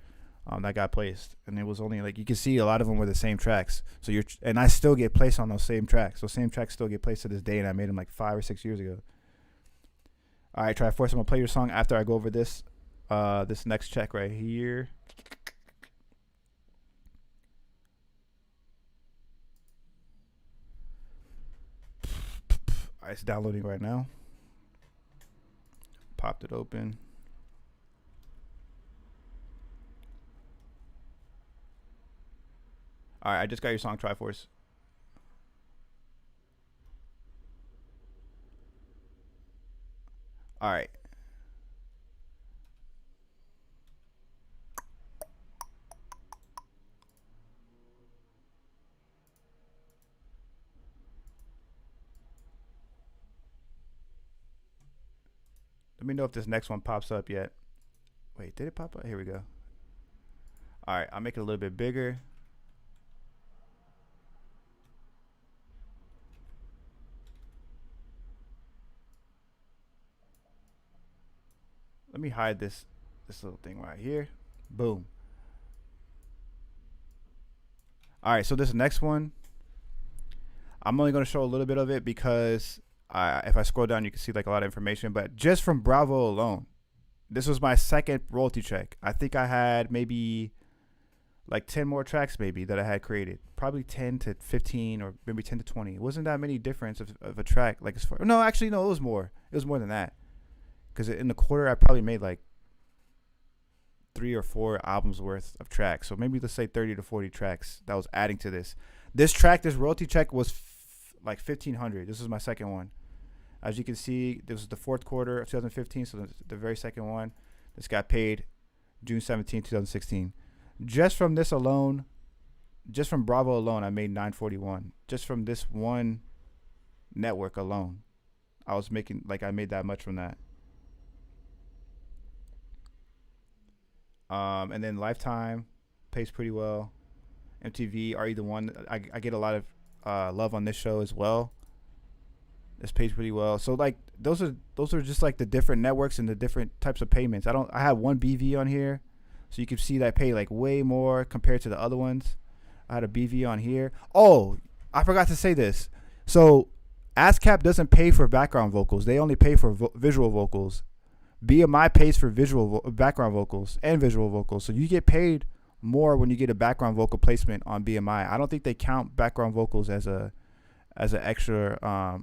that got placed. And it was only like, you can see a lot of them were the same tracks. So and I still get placed on those same tracks. Those same tracks still get placed to this day, and I made them like 5 or 6 years ago. All right, Triforce, I'm gonna play your song after I go over this this next check right here. All right, it's downloading right now. Popped it open. All right, I just got your song, Triforce. All right. Let me know if this next one pops up yet. Wait, did it pop up? Here we go. All right, I'll make it a little bit bigger. Let me hide this little thing right here. Boom. All right, so this next one, I'm only going to show a little bit of it because if I scroll down, you can see like a lot of information. But just from Bravo alone, this was my second royalty check. I think I had maybe like 10 more tracks maybe that I had created. Probably 10 to 15 or maybe 10 to 20. It wasn't that many difference of a track. Like no, actually, no, it was more. It was more than that. Because in the quarter, I probably made like 3 or 4 albums worth of tracks. So maybe let's say 30 to 40 tracks that was adding to this. This royalty check was like $1,500. This was my second one. As you can see, this was the fourth quarter of 2015. So the very second one. This got paid June 17, 2016. Just from this alone, just from Bravo alone, I made $941. Just from this one network alone, I was making, like, I made that much from that. And then Lifetime pays pretty well. MTV, Are You the One? I get a lot of love on this show as well. This pays pretty well. So like those are just like the different networks and the different types of payments. I have one BV on here, so you can see that I pay like way more compared to the other ones. I had a BV on here. Oh, I forgot to say this. So ASCAP doesn't pay for background vocals. They only pay for visual vocals. BMI pays for background vocals and visual vocals. So you get paid more when you get a background vocal placement on BMI. I don't think they count background vocals as an extra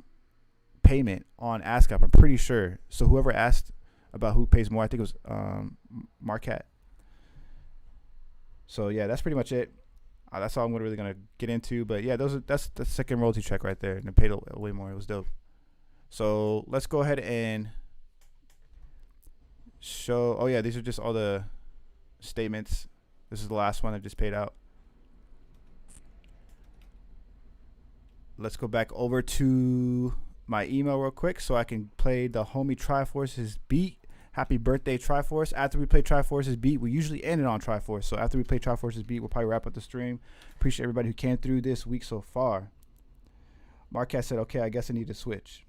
payment on ASCAP. I'm pretty sure. So whoever asked about who pays more, I think it was Marquette. So yeah, that's pretty much it. That's all I'm really gonna get into. But yeah, that's the second royalty check right there, and it paid way more. It was dope. So let's go ahead and show. Oh yeah, these are just all the statements. This is the last one I just paid out. Let's go back over to my email real quick so I can play the homie Triforce's beat. Happy birthday, Triforce. After we play Triforce's beat, we usually end it on Triforce. So after we play Triforce's beat, we'll probably wrap up the stream. Appreciate everybody who came through this week so far. Marquette said, okay, I guess I need to switch.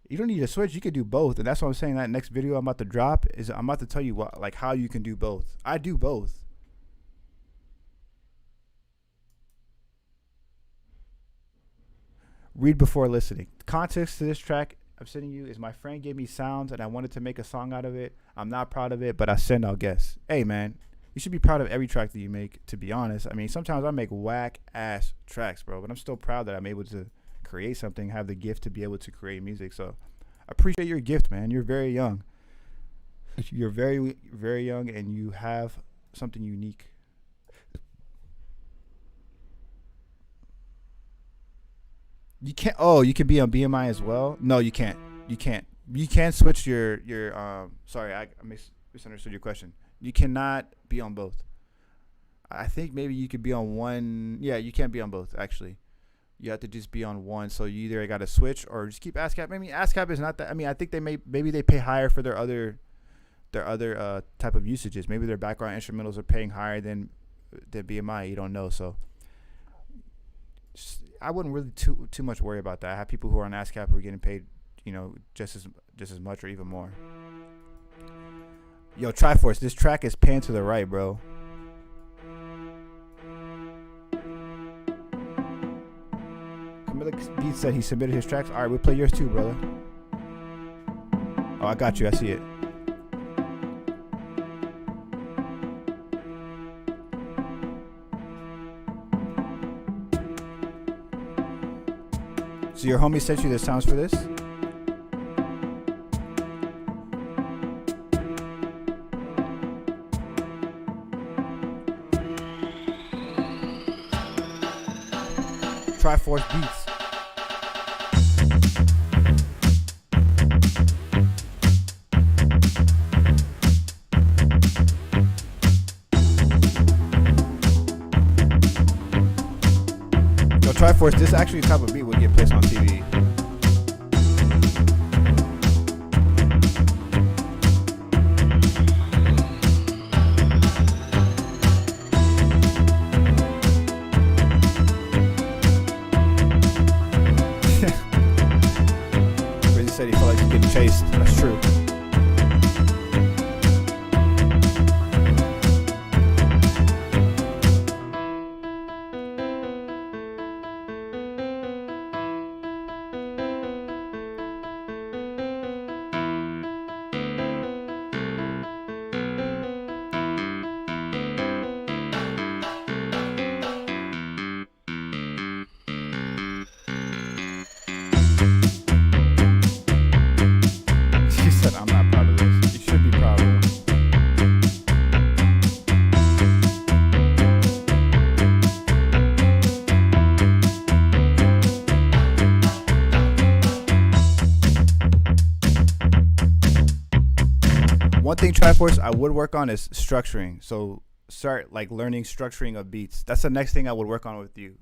You don't need to switch. You can do both. And that's what I'm saying. That next video I'm about to drop is I'm about to tell you what, like how you can do both. I do both. Read before listening. Context to this track I'm sending you is my friend gave me sounds and I wanted to make a song out of it. I'm not proud of it, but I send, I'll guess. Hey, man, You should be proud of every track that you make, to be honest. I mean, sometimes I make whack ass tracks, bro, but I'm still proud that I'm able to create something, have the gift to be able to create music. So appreciate your gift, man. You're very young. You're very, very young, and you have something unique. You can't. Oh, you can be on BMI as well. No, you can't. You can't. You can switch your. Sorry, I misunderstood your question. You cannot be on both. I think maybe you could be on one. Yeah, you can't be on both. Actually, you have to just be on one. So you either got to switch or just keep ASCAP. Maybe ASCAP is not that. I mean, I think maybe they pay higher for their other type of usages. Maybe their background instrumentals are paying higher than BMI. You don't know. So I wouldn't really too much worry about that. I have people who are on ASCAP who are getting paid, just as much or even more. Yo, Triforce, this track is panned to the right, bro. Camilla Beats said he submitted his tracks. All right, we'll play yours too, brother. Oh, I got you. I see it. So your homie sent you the sounds for this? Triforce Beats. Yo, Triforce, this actually type of beat would get placed on TV. Said he felt like he's getting chased. That's true. I'm not proud of this. You should be proud of it. One thing, Triforce, I would work on is structuring. So start learning structuring of beats. That's the next thing I would work on with you.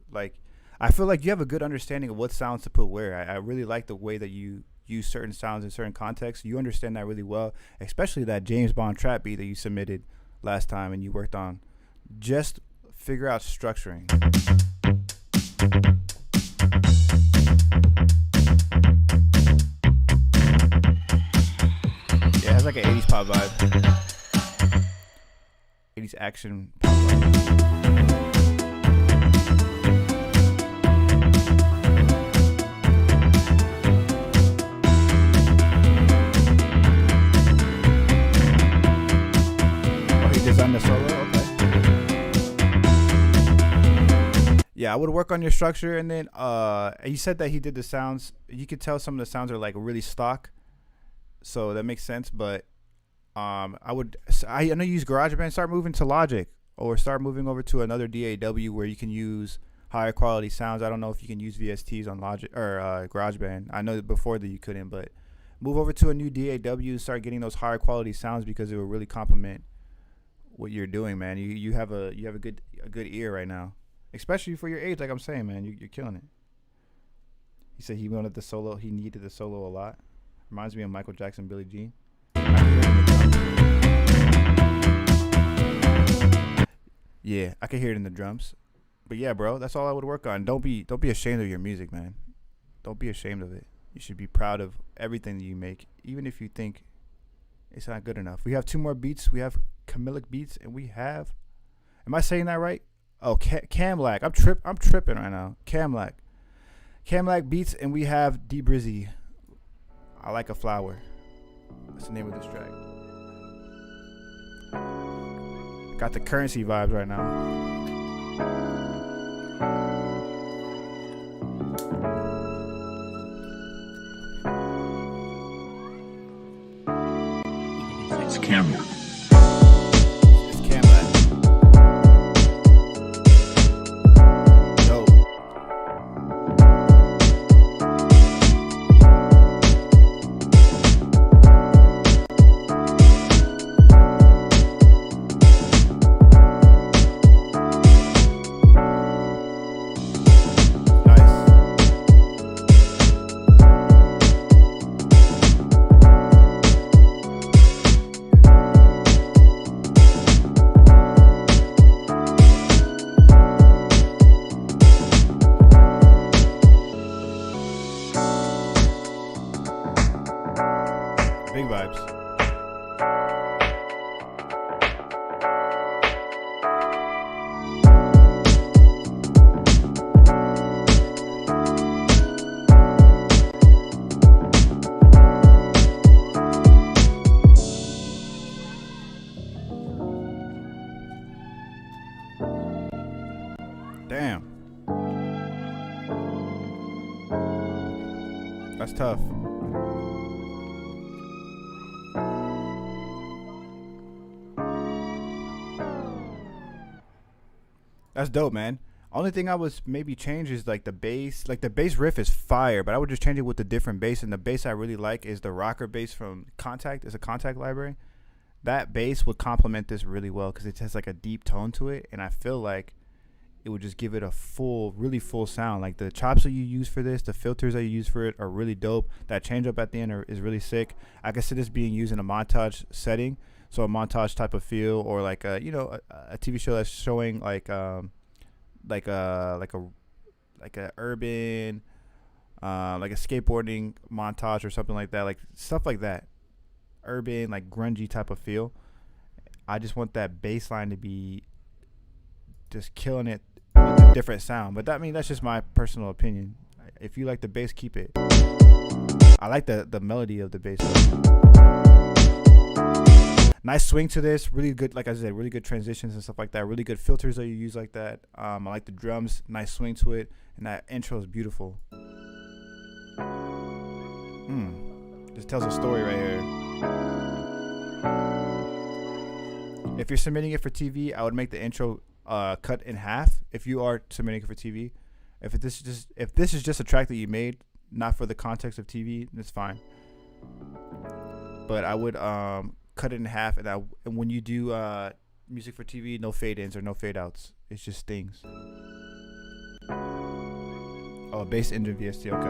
I feel like you have a good understanding of what sounds to put where. I really like the way that you use certain sounds in certain contexts. You understand that really well, especially that James Bond trap beat that you submitted last time and you worked on. Just figure out structuring. Yeah, it has like an 80s pop vibe. 80s action pop vibe. Designed the solo, okay. Yeah, I would work on your structure, and then he said that he did the sounds. You could tell some of the sounds are like really stock, so that makes sense. But I know you use GarageBand. Start moving to Logic, or start moving over to another DAW where you can use higher quality sounds. I don't know if you can use VSTs on Logic or GarageBand. I know that before that you couldn't, but move over to a new DAW. Start getting those higher quality sounds because it will really complement what you're doing, man. You have a good ear right now, especially for your age. Like I'm saying, man, you're killing it. He said he needed the solo a lot. Reminds me of Michael Jackson, Billie Jean. Yeah, I can hear it in the drums. But yeah, bro, that's all I would work on. Don't be ashamed of your music, man. Don't be ashamed of it. You should be proud of everything that you make, even if you think it's not good enough. We have 2 more beats. We have Camilic Beats, and we have. Am I saying that right? Oh, Camlac. I'm tripping right now. Camlac Beats, and we have D Brizzy. I Like a Flower. That's the name of this track. Got the currency vibes right now. It's camera. It's Camlet. Dope. Big vibes. Damn. That's tough. That's dope, man. Only thing I was maybe change is like the bass. Like the bass riff is fire, but I would just change it with a different bass. And the bass I really like is the rocker bass from Contact. It's a Contact library. That bass would complement this really well because it has like a deep tone to it, and I feel like it would just give it a full, really full sound. Like the chops that you use for this, the filters that you use for it are really dope. That change up at the end is really sick. I can see this being used in a montage setting. So a montage type of feel, or like a a TV show that's showing like a urban like a skateboarding montage or something like that, like stuff like that, urban like grungy type of feel. I just want that bass line to be just killing it with a different sound. But that's just my personal opinion. If you like the bass, keep it. I like the melody of the bass though. Nice swing to this, really good, like I said, really good transitions and stuff like that, really good filters that you use like that. I like the drums, nice swing to it, and that intro is beautiful. This tells a story right here. If you're submitting it for TV, I would make the intro cut in half if you are submitting it for TV. If this is just a track that you made, not for the context of TV, it's fine. But I would cut it in half, and when you do music for TV, no fade ins or no fade outs. It's just stings. Oh, bass engine VST. Okay.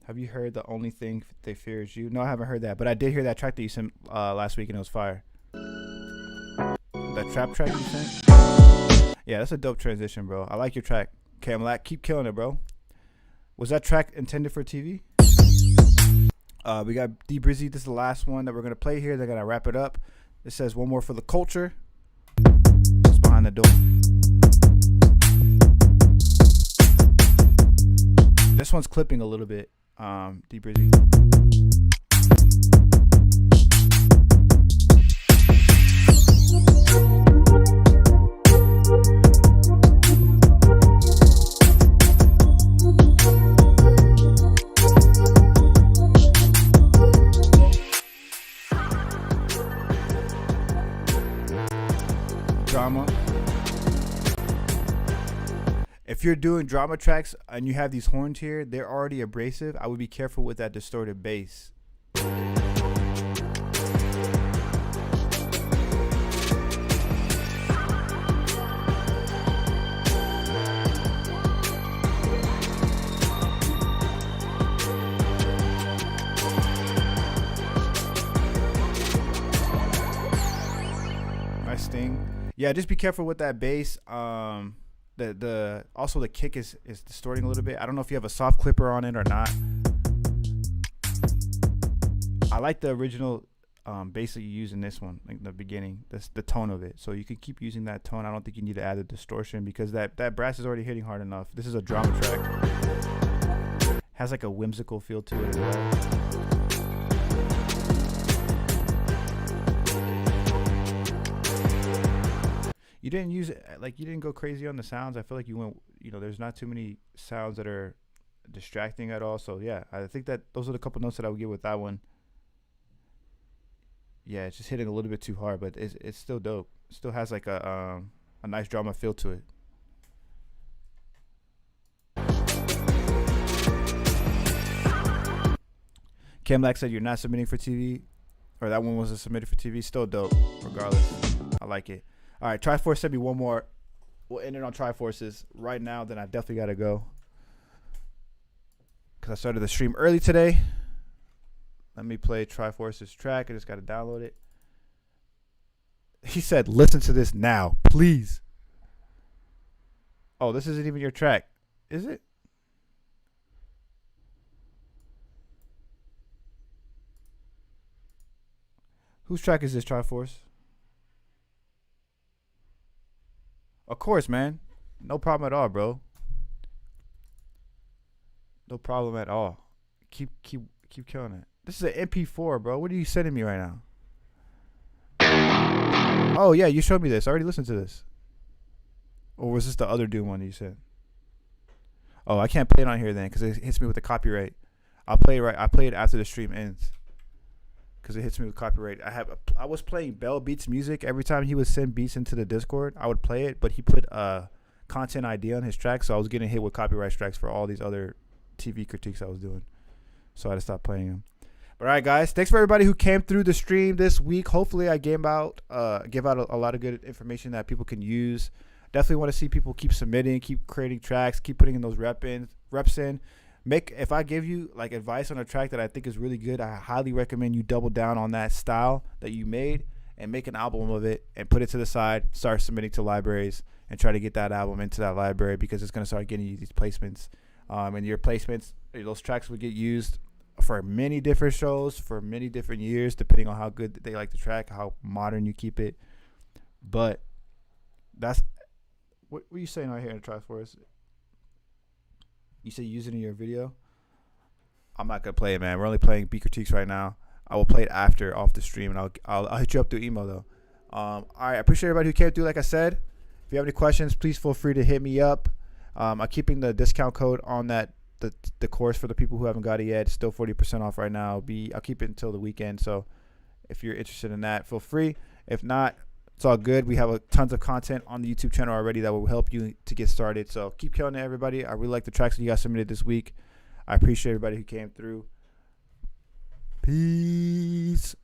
Have you heard The Only Thing They Fear Is You? No, I haven't heard that, but I did hear that track that you sent last week, and it was fire. That trap track you sent? Yeah, that's a dope transition, bro. I like your track. Camlet, keep killing it, bro. Was that track intended for TV? We got D Brizzy. This is the last one that we're gonna play here. They're gonna wrap it up. It says one more for the culture. It's behind the door. This one's clipping a little bit. D Brizzy. Drama. If you're doing drama tracks and you have these horns here, they're already abrasive. I would be careful with that distorted bass. Nice sting. Yeah, just be careful with that bass. Also the kick is distorting a little bit. I don't know if you have a soft clipper on it or not. I like the original bass that you use in this one, like the beginning. That's the tone of it. So you can keep using that tone. I don't think you need to add the distortion because that brass is already hitting hard enough. This is a drama track. Has like a whimsical feel to it as well. You didn't use it, like you didn't go crazy on the sounds. I feel like you went, there's not too many sounds that are distracting at all. So yeah, I think that those are the couple notes that I would give with that one. Yeah, it's just hitting a little bit too hard, but it's still dope. It still has like a nice drama feel to it. Cam Lack said you're not submitting for TV, or that one wasn't submitted for TV. Still dope, regardless. I like it. All right, Triforce sent me one more. We'll end it on Triforces right now. Then I definitely gotta go because I started the stream early today. Let me play Triforce's track. I just gotta download it. He said, "Listen to this now, please." Oh, this isn't even your track, is it? Whose track is this, Triforce? Of course, man. No problem at all, bro. No problem at all. Keep killing it. This is an MP4, bro. What are you sending me right now? Oh, yeah, you showed me this. I already listened to this. Or was this the other Doom one that you said? Oh, I can't play it on here then because it hits me with the copyright. I'll play it after the stream ends because it hits me with copyright. I was playing Bell Beats music every time he would send beats into the Discord. I would play it, but he put content ID on his track, so I was getting hit with copyright strikes for all these other TV critiques I was doing. So I had to stop playing them. But all right, guys, thanks for everybody who came through the stream this week. Hopefully, I give out a lot of good information that people can use. Definitely want to see people keep submitting, keep creating tracks, keep putting in those reps in. If I give you like advice on a track that I think is really good, I highly recommend you double down on that style that you made and make an album of it and put it to the side. Start submitting to libraries and try to get that album into that library because it's going to start getting you these placements. And your placements, those tracks will get used for many different shows for many different years, depending on how good they like the track, how modern you keep it. But that's what are you saying right here in the track for us? You say use it in your video. I'm not gonna play it, man. We're only playing beat critiques right now. I will play it after off the stream, and I'll hit you up through email though. All right, I appreciate everybody who came through. Like I said, if you have any questions, please feel free to hit me up. I'm keeping the discount code on that the course for the people who haven't got it yet. It's still 40% off right now. I'll keep it until the weekend. So if you're interested in that, feel free. If not, it's all good. We have tons of content on the YouTube channel already that will help you to get started. So keep killing it, everybody. I really like the tracks that you guys submitted this week. I appreciate everybody who came through. Peace.